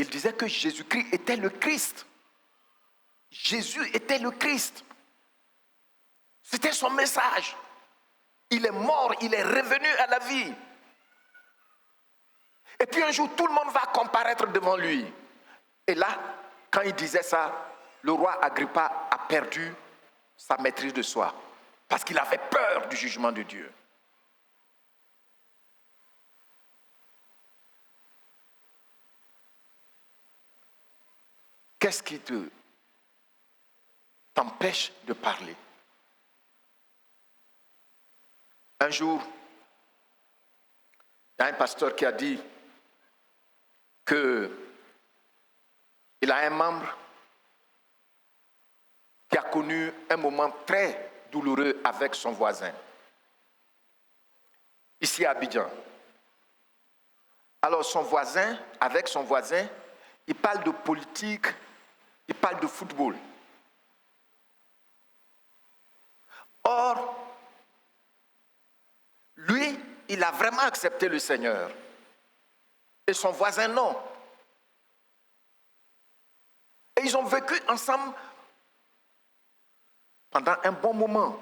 Speaker 3: disait que Jésus-Christ était le Christ. Jésus était le Christ. C'était son message. Il est mort, il est revenu à la vie. Et puis un jour, tout le monde va comparaître devant lui. Et là, quand il disait ça, le roi Agrippa a perdu sa maîtrise de soi. Parce qu'il avait peur du jugement de Dieu. Qu'est-ce qui t'empêche de parler? Un jour, il y a un pasteur qui a dit qu'il a un membre qui a connu un moment très douloureux avec son voisin, ici à Abidjan. Alors avec son voisin, il parle de politique, il parle de football. Or, lui, il a vraiment accepté le Seigneur. Et son voisin, non. Et ils ont vécu ensemble pendant un bon moment.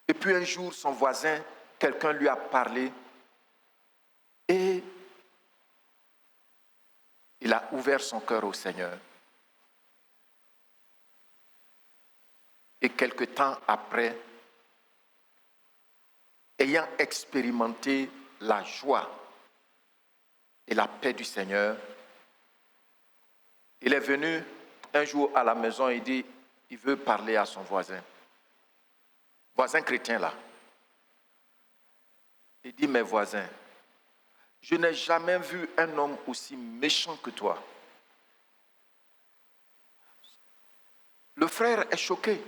Speaker 3: Et puis un jour, son voisin, quelqu'un lui a parlé et il a ouvert son cœur au Seigneur. Et quelque temps après, ayant expérimenté la joie et la paix du Seigneur, il est venu un jour à la maison et il dit, il veut parler à son voisin chrétien là. Il dit, mes voisins, je n'ai jamais vu un homme aussi méchant que toi. Le frère est choqué.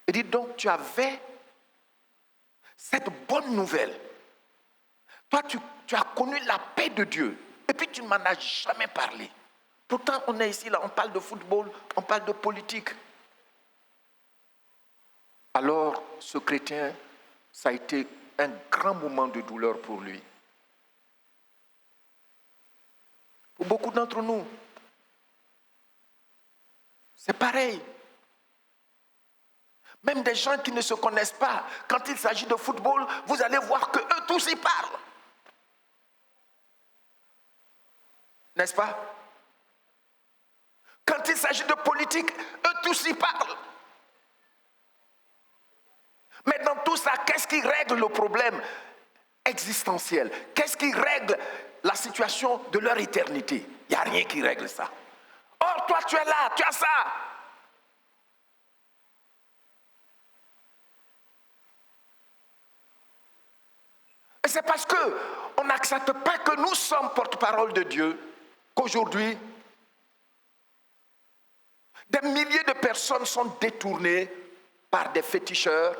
Speaker 3: Il dit, donc tu avais cette bonne nouvelle. Toi, tu as connu la paix de Dieu. Et puis tu ne m'en as jamais parlé. Pourtant, on est ici, là, on parle de football, on parle de politique. Alors, ce chrétien, ça a été un grand moment de douleur pour lui. Pour beaucoup d'entre nous, c'est pareil. Même des gens qui ne se connaissent pas, quand il s'agit de football, vous allez voir qu'eux tous y parlent. N'est-ce pas? Quand il s'agit de politique, eux tous y parlent. Mais dans tout ça, qu'est-ce qui règle le problème existentiel? Qu'est-ce qui règle la situation de leur éternité? Il n'y a rien qui règle ça. Or, toi, tu es là, tu as ça. Et c'est parce qu'on n'accepte pas que nous sommes porte-parole de Dieu qu'aujourd'hui, Des milliers de personnes sont détournées par des féticheurs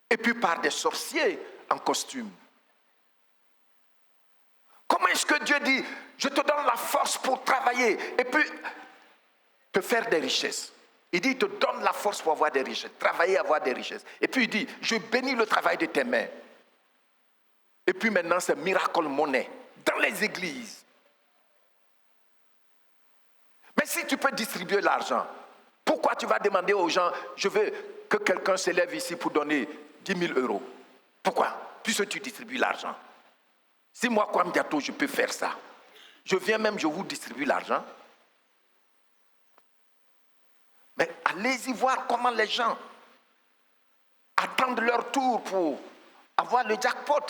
Speaker 3: et puis par des sorciers en costume. Comment est-ce que Dieu dit, je te donne la force pour travailler et puis te faire des richesses? Il dit, il te donne la force pour avoir des richesses, travailler, avoir des richesses. Et puis il dit, je bénis le travail de tes mains. Et puis maintenant, c'est miracle monnaie dans les églises. Mais si tu peux distribuer l'argent, pourquoi tu vas demander aux gens, je veux que quelqu'un se lève ici pour donner 10 000 euros? Pourquoi? Puisque tu distribues l'argent. Si moi, Kwame Diato, je peux faire ça, je viens même, je vous distribue l'argent. Mais allez-y voir comment les gens attendent leur tour pour avoir le jackpot.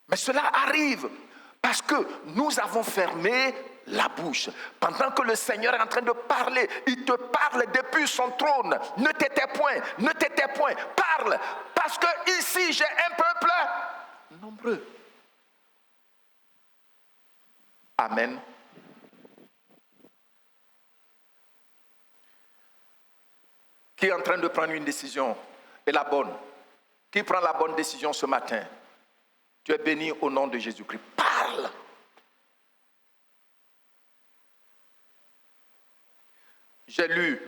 Speaker 3: Mais cela arrive parce que nous avons fermé la bouche. Pendant que le Seigneur est en train de parler, il te parle depuis son trône. Ne t'étais point, ne t'étais point. Parle, parce que ici j'ai un peuple nombreux. Amen. Qui est en train de prendre une décision et la bonne? Qui prend la bonne décision ce matin? Tu es béni au nom de Jésus-Christ. Parle. J'ai lu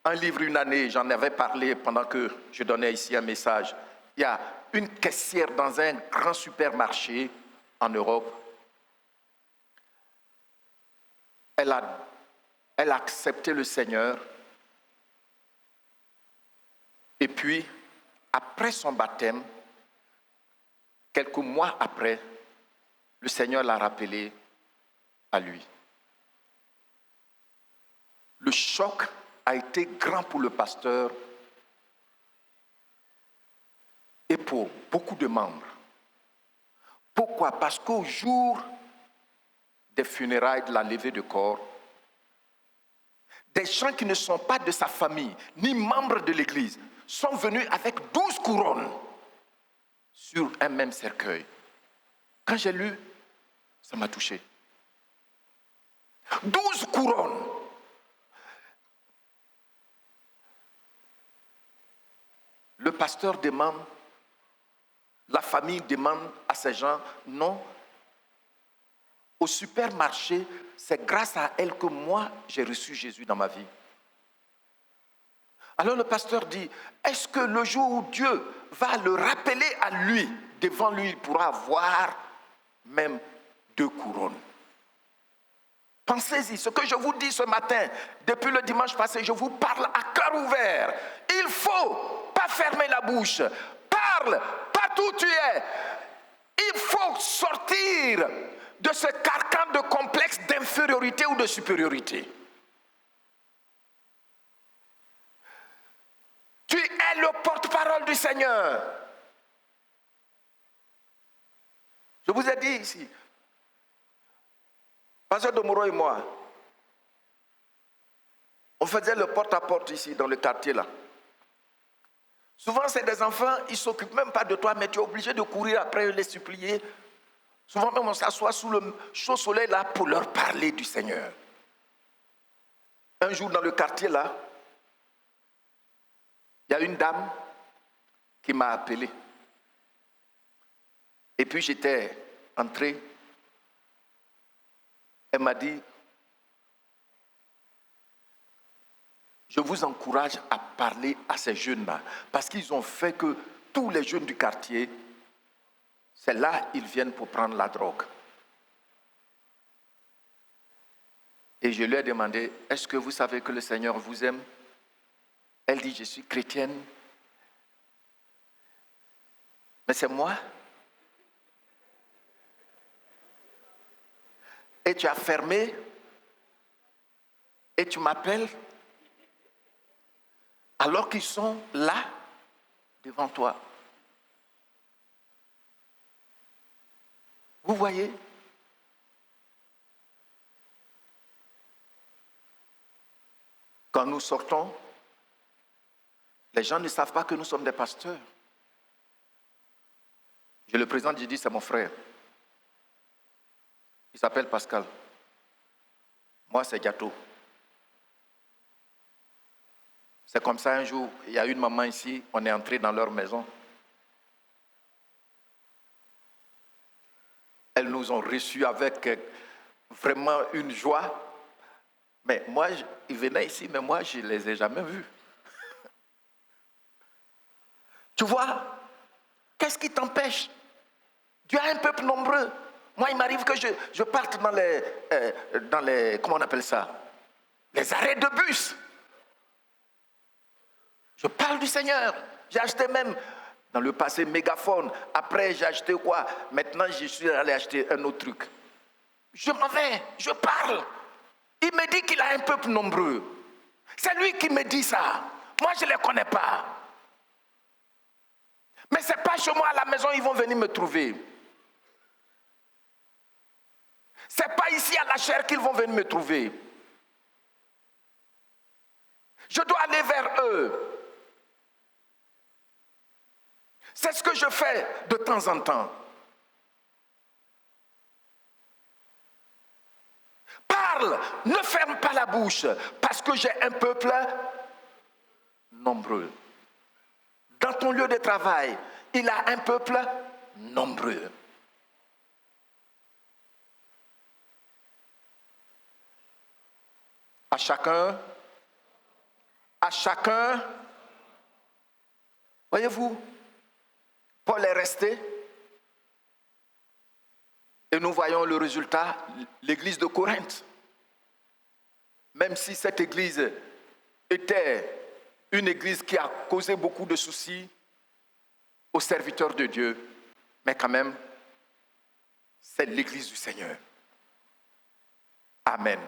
Speaker 3: un livre une année, j'en avais parlé pendant que je donnais ici un message. Il y a une caissière dans un grand supermarché en Europe. Elle a accepté le Seigneur. Et puis, après son baptême, quelques mois après, le Seigneur l'a rappelé à lui. Le choc a été grand pour le pasteur et pour beaucoup de membres. Pourquoi? Parce qu'au jour des funérailles, de la levée de corps, des gens qui ne sont pas de sa famille, ni membres de l'Église, sont venus avec 12 couronnes sur un même cercueil. Quand j'ai lu, ça m'a touché. 12 couronnes. Le pasteur demande, la famille demande à ces gens, non, au supermarché, c'est grâce à elle que moi, j'ai reçu Jésus dans ma vie. Alors le pasteur dit, est-ce que le jour où Dieu va le rappeler à lui, devant lui, il pourra avoir même 2 couronnes? Pensez-y, ce que je vous dis ce matin, depuis le dimanche passé, je vous parle à cœur ouvert. Il ne faut pas fermer la bouche. Parle, partout où tu es. Il faut sortir de ce carcan de complexe d'infériorité ou de supériorité. Tu es le porte-parole du Seigneur. Je vous ai dit ici, Pasteur Domoro et moi, on faisait le porte-à-porte ici, dans le quartier là. Souvent, c'est des enfants, ils ne s'occupent même pas de toi, mais tu es obligé de courir après les supplier. Souvent, même on s'assoit sous le chaud soleil là pour leur parler du Seigneur. Un jour, dans le quartier là, il y a une dame qui m'a appelé. Et puis, j'étais entré. Elle m'a dit, je vous encourage à parler à ces jeunes-là, parce qu'ils ont fait que tous les jeunes du quartier, c'est là qu'ils viennent pour prendre la drogue. Et je lui ai demandé, est-ce que vous savez que le Seigneur vous aime? Elle dit, je suis chrétienne. Mais c'est moi. Et tu as fermé, et tu m'appelles, alors qu'ils sont là, devant toi. Vous voyez? Quand nous sortons, les gens ne savent pas que nous sommes des pasteurs. Je le présente, je dis, c'est mon frère. Il s'appelle Pascal. Moi, c'est gâteau. C'est comme ça, un jour, il y a une maman ici, on est entré dans leur maison. Elles nous ont reçus avec vraiment une joie. Mais moi, ils venaient ici, mais moi, je ne les ai jamais vus. Tu vois, qu'est-ce qui t'empêche? Dieu a un peuple nombreux. Moi, il m'arrive que je parte dans les, comment on appelle ça? Les arrêts de bus. Je parle du Seigneur. J'ai acheté même, dans le passé, mégaphone. Après, j'ai acheté quoi? Maintenant, je suis allé acheter un autre truc. Je m'en vais, je parle. Il me dit qu'il a un peuple nombreux. C'est lui qui me dit ça. Moi, je ne les connais pas. Mais ce n'est pas chez moi à la maison, ils vont venir me trouver. Ce n'est pas ici à la chair qu'ils vont venir me trouver. Je dois aller vers eux. C'est ce que je fais de temps en temps. Parle, ne ferme pas la bouche, parce que j'ai un peuple nombreux. Dans ton lieu de travail, il a un peuple nombreux. À chacun, voyez-vous, Paul est resté et nous voyons le résultat, l'église de Corinthe. Même si cette église était une église qui a causé beaucoup de soucis aux serviteurs de Dieu, mais quand même, c'est l'église du Seigneur. Amen.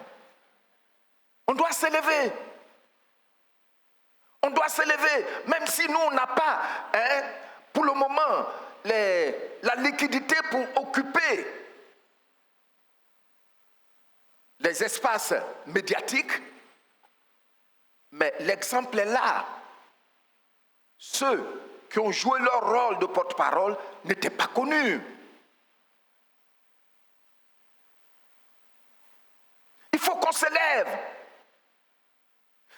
Speaker 3: On doit s'élever. On doit s'élever, même si nous, on n'a pas, pour le moment, la liquidité pour occuper les espaces médiatiques. Mais l'exemple est là. Ceux qui ont joué leur rôle de porte-parole n'étaient pas connus. Il faut qu'on s'élève.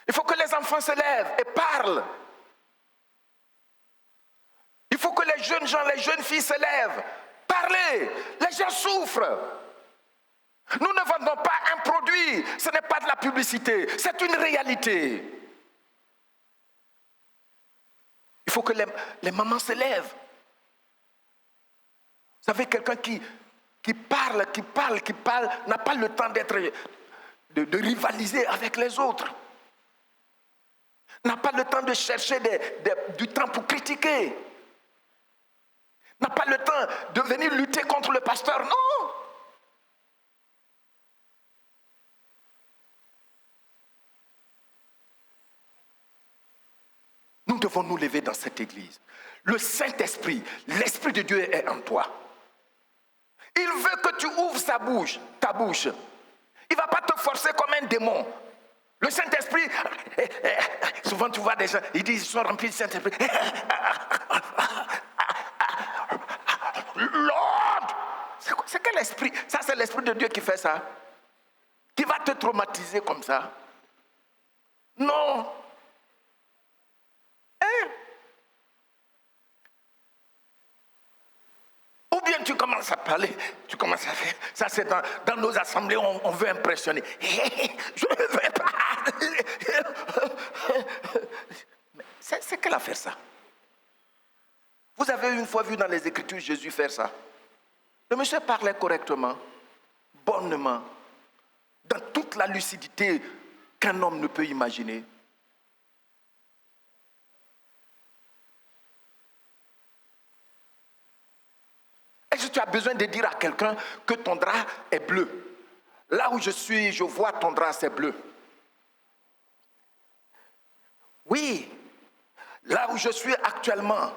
Speaker 3: Il faut que les enfants se lèvent et parlent. Il faut que les jeunes gens, les jeunes filles se lèvent. Parlez. Les gens souffrent. Nous ne vendons pas un produit. Ce n'est pas de la publicité. C'est une réalité. Il faut que les mamans se lèvent. Vous savez, quelqu'un qui parle, n'a pas le temps de rivaliser avec les autres. N'a pas le temps de chercher du temps pour critiquer. N'a pas le temps de venir lutter contre le pasteur. Non. Nous devons nous lever dans cette église. Le Saint-Esprit, l'Esprit de Dieu est en toi. Il veut que tu ouvres ta bouche. Il ne va pas te forcer comme un démon. Le Saint-Esprit, souvent tu vois des gens, ils disent qu'ils sont remplis du Saint-Esprit. Lord, c'est quel esprit? Ça, c'est l'Esprit de Dieu qui fait ça. Qui va te traumatiser comme ça. Non. Ou bien tu commences à parler, tu commences à faire. Ça, c'est dans nos assemblées, on veut impressionner. Je ne veux pas. C'est quelle affaire ça? Vous avez une fois vu dans les Écritures Jésus faire ça? Le monsieur parlait correctement, bonnement, dans toute la lucidité qu'un homme ne peut imaginer. Est-ce que tu as besoin de dire à quelqu'un que ton drap est bleu? Là où je suis, je vois ton drap, c'est bleu. Oui, là où je suis actuellement,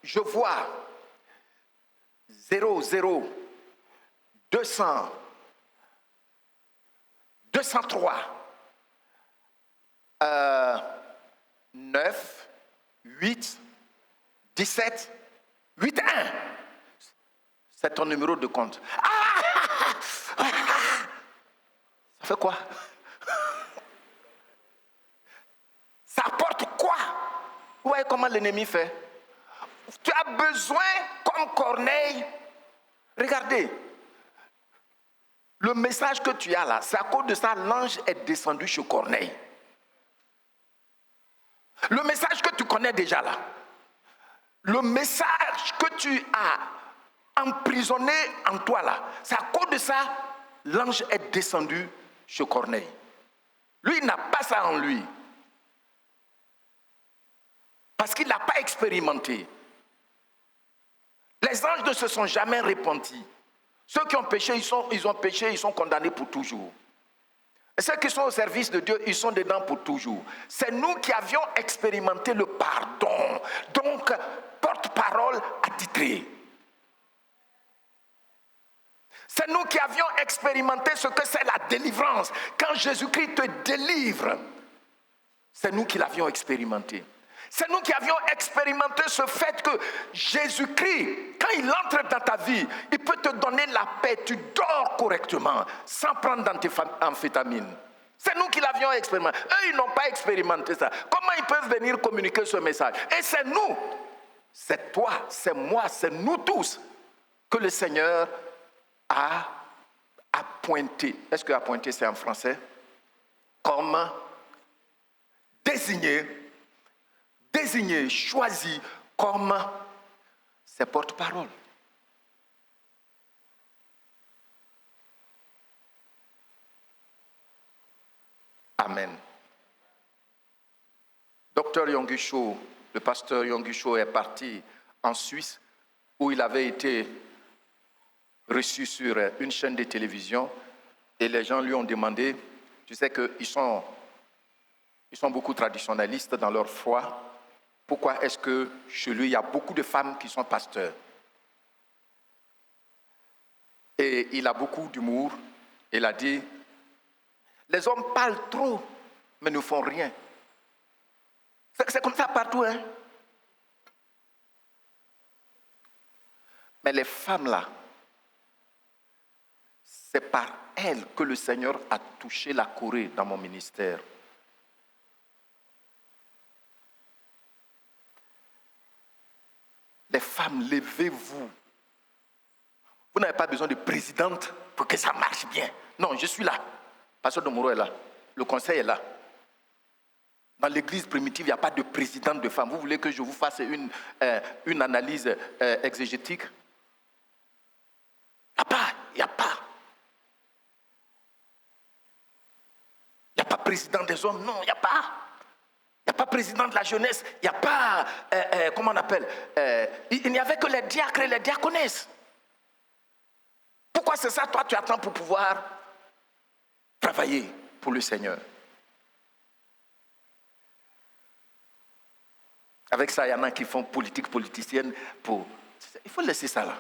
Speaker 3: je vois 0, 0, 200, 203, 9, 8, 17, 8, 1. C'est ton numéro de compte. Ah! fait quoi? Ça apporte quoi? Vous voyez comment l'ennemi fait? Tu as besoin, comme Corneille, regardez, le message que tu as là, c'est à cause de ça, l'ange est descendu chez Corneille. Le message que tu connais déjà là, le message que tu as emprisonné en toi là, c'est à cause de ça, l'ange est descendu chez Corneille. Lui, il n'a pas ça en lui. Parce qu'il n'a pas expérimenté. Les anges ne se sont jamais repentis. Ceux qui ont péché, ils ont péché, ils sont condamnés pour toujours. Et ceux qui sont au service de Dieu, ils sont dedans pour toujours. C'est nous qui avions expérimenté le pardon. Donc, porte-parole attitré. C'est nous qui avions expérimenté ce que c'est la délivrance. Quand Jésus-Christ te délivre, c'est nous qui l'avions expérimenté. C'est nous qui avions expérimenté ce fait que Jésus-Christ, quand il entre dans ta vie, il peut te donner la paix, tu dors correctement, sans prendre d'amphétamine. C'est nous qui l'avions expérimenté. Eux, ils n'ont pas expérimenté ça. Comment ils peuvent venir communiquer ce message? Et c'est nous, c'est toi, c'est moi, c'est nous tous que le Seigneur a appointé. Est-ce que appointé c'est en français? Comme désigné, choisi comme ses porte-parole. Amen. Docteur Yonggi Cho, le pasteur Yonggi Cho est parti en Suisse où il avait été reçu sur une chaîne de télévision et les gens lui ont demandé, tu sais qu'ils sont beaucoup traditionnalistes dans leur foi, pourquoi est-ce que chez lui, il y a beaucoup de femmes qui sont pasteurs? Et il a beaucoup d'humour. Il a dit, les hommes parlent trop, mais ne font rien. C'est comme ça partout, hein? Mais les femmes là, c'est par elles que le Seigneur a touché la Corée dans mon ministère. Les femmes, levez-vous. Vous n'avez pas besoin de présidente pour que ça marche bien. Non, je suis là. Pasteur Domoro est là. Le conseil est là. Dans l'église primitive, il n'y a pas de présidente de femme. Vous voulez que je vous fasse une analyse exégétique? Il n'y a pas. Il n'y a pas président des hommes, non, il n'y a pas. Il n'y a pas président de la jeunesse, il n'y a pas, comment on appelle, il n'y avait que les diacres et les diaconesses. Pourquoi c'est ça, toi, tu attends pour pouvoir travailler pour le Seigneur? Avec ça, il y en a qui font politique politicienne pour... Il faut laisser ça là.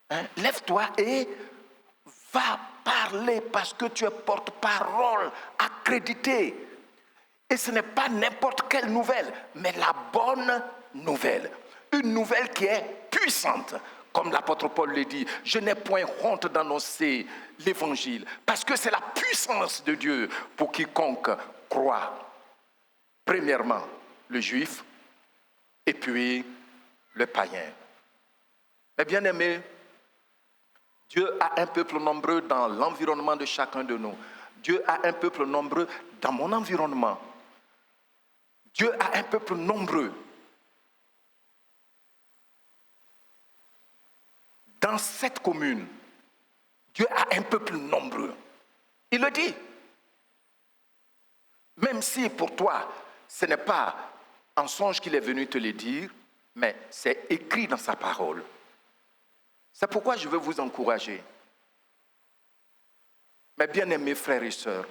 Speaker 3: Hein? Lève-toi et va parler parce que tu es porte-parole accrédité. Et ce n'est pas n'importe quelle nouvelle, mais la bonne nouvelle. Une nouvelle qui est puissante. Comme l'apôtre Paul le dit, je n'ai point honte d'annoncer l'évangile, parce que c'est la puissance de Dieu pour quiconque croit. Premièrement, le juif, et puis le païen. Mais bien aimé, Dieu a un peuple nombreux dans l'environnement de chacun de nous. Dieu a un peuple nombreux dans mon environnement. Dieu a un peuple nombreux dans cette commune. Dieu a un peuple nombreux. Il le dit. Même si pour toi, ce n'est pas en songe qu'il est venu te le dire, mais c'est écrit dans sa parole. C'est pourquoi je veux vous encourager. Mes bien-aimés frères et sœurs,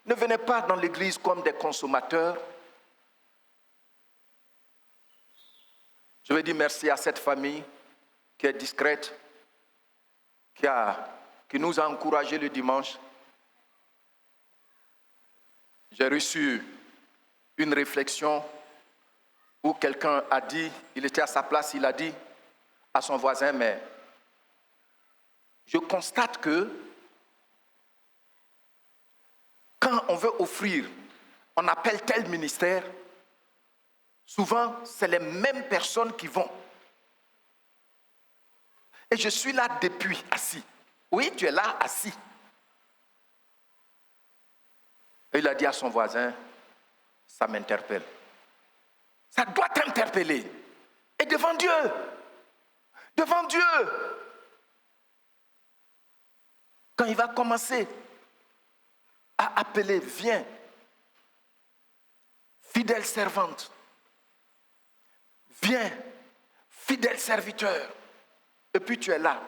Speaker 3: ne venez pas dans l'église comme des consommateurs. Je veux dire merci à cette famille qui est discrète, qui nous a encouragés le dimanche. J'ai reçu une réflexion où quelqu'un a dit, il était à sa place, il a dit à son voisin, mais je constate que quand on veut offrir, on appelle tel ministère, souvent, c'est les mêmes personnes qui vont. Et je suis là depuis, assis. Oui, tu es là, assis. Et il a dit à son voisin, ça m'interpelle. Ça doit t'interpeller. Et devant Dieu, quand il va commencer à appeler, viens, fidèle servante, viens, fidèle serviteur, et puis tu es là.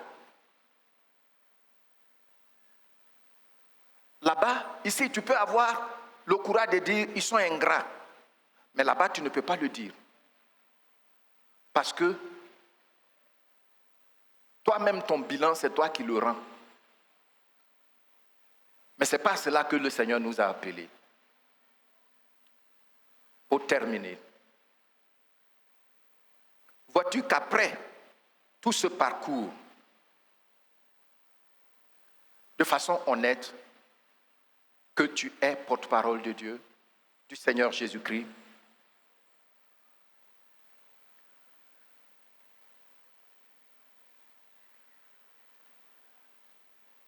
Speaker 3: Là-bas, ici, tu peux avoir le courage de dire, ils sont ingrats. Mais là-bas, tu ne peux pas le dire. Parce que toi-même, ton bilan, c'est toi qui le rends. Mais ce n'est pas cela que le Seigneur nous a appelés. Pour terminer, vois-tu qu'après tout ce parcours, de façon honnête, que tu es porte-parole de Dieu, du Seigneur Jésus-Christ,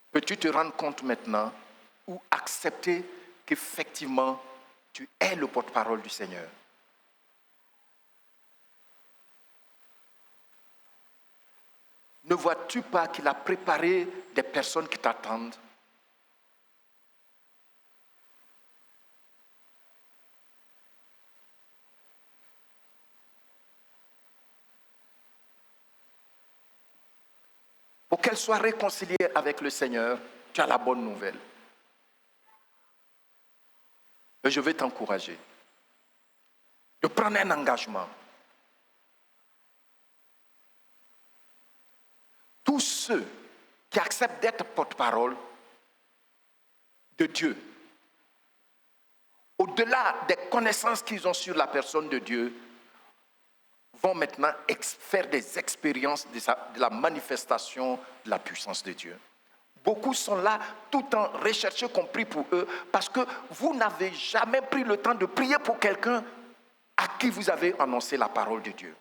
Speaker 3: peux-tu te rendre compte maintenant ou accepter qu'effectivement tu es le porte-parole du Seigneur? Ne vois-tu pas qu'il a préparé des personnes qui t'attendent? Pour qu'elles soient réconciliées avec le Seigneur, tu as la bonne nouvelle. Et je vais t'encourager de prendre un engagement. Tous ceux qui acceptent d'être porte-parole de Dieu, au-delà des connaissances qu'ils ont sur la personne de Dieu, vont maintenant faire des expériences de la manifestation de la puissance de Dieu. Beaucoup sont là tout en recherchant qu'on prie pour eux parce que vous n'avez jamais pris le temps de prier pour quelqu'un à qui vous avez annoncé la parole de Dieu.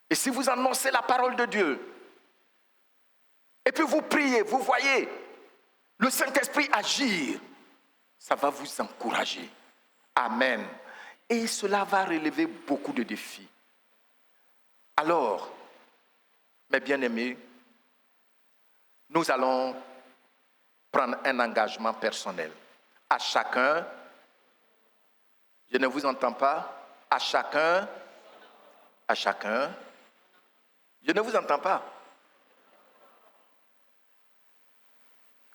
Speaker 3: Et si vous annoncez la parole de Dieu, et puis vous priez, vous voyez le Saint-Esprit agir, ça va vous encourager. Amen. Et cela va relever beaucoup de défis. Alors, mes bien-aimés, nous allons prendre un engagement personnel. À chacun, je ne vous entends pas, à chacun, je ne vous entends pas.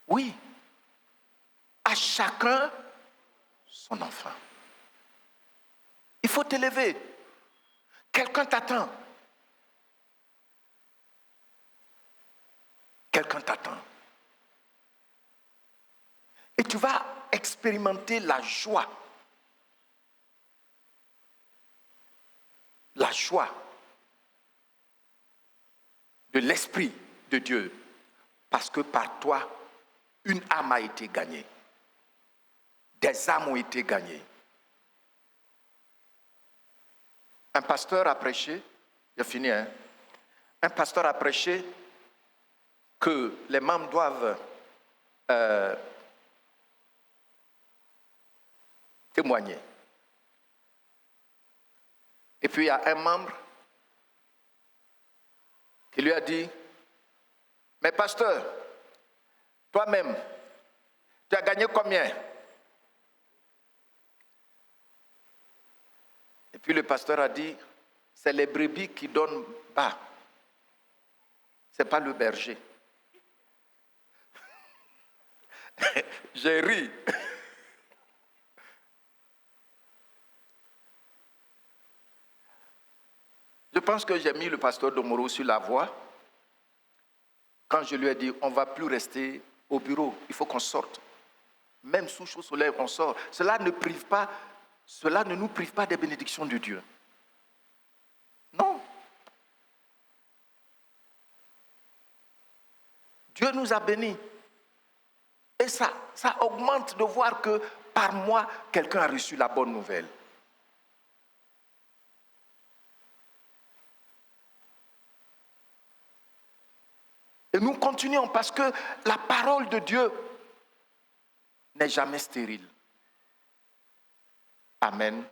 Speaker 3: Oui, à chacun son enfant. Il faut t'élever. Quelqu'un t'attend. Quelqu'un t'attend. Et tu vas expérimenter la joie. La joie de l'Esprit de Dieu. Parce que par toi, une âme a été gagnée. Des âmes ont été gagnées. Un pasteur a prêché, j'ai fini, hein? Un pasteur a prêché que les membres doivent témoigner. Et puis il y a un membre qui lui a dit, mais pasteur, toi-même, tu as gagné combien? Et puis le pasteur a dit, c'est les brebis qui donnent bas. Ce n'est pas le berger. J'ai ri. Je pense que j'ai mis le pasteur Domoro sur la voie quand je lui ai dit, on ne va plus rester au bureau, il faut qu'on sorte. Même sous chaud soleil, on sort. Cela ne nous prive pas des bénédictions de Dieu. Non. Dieu nous a bénis. Et Et ça augmente de voir que par moi, quelqu'un a reçu la bonne nouvelle. Et nous continuons parce que la parole de Dieu n'est jamais stérile. Amen.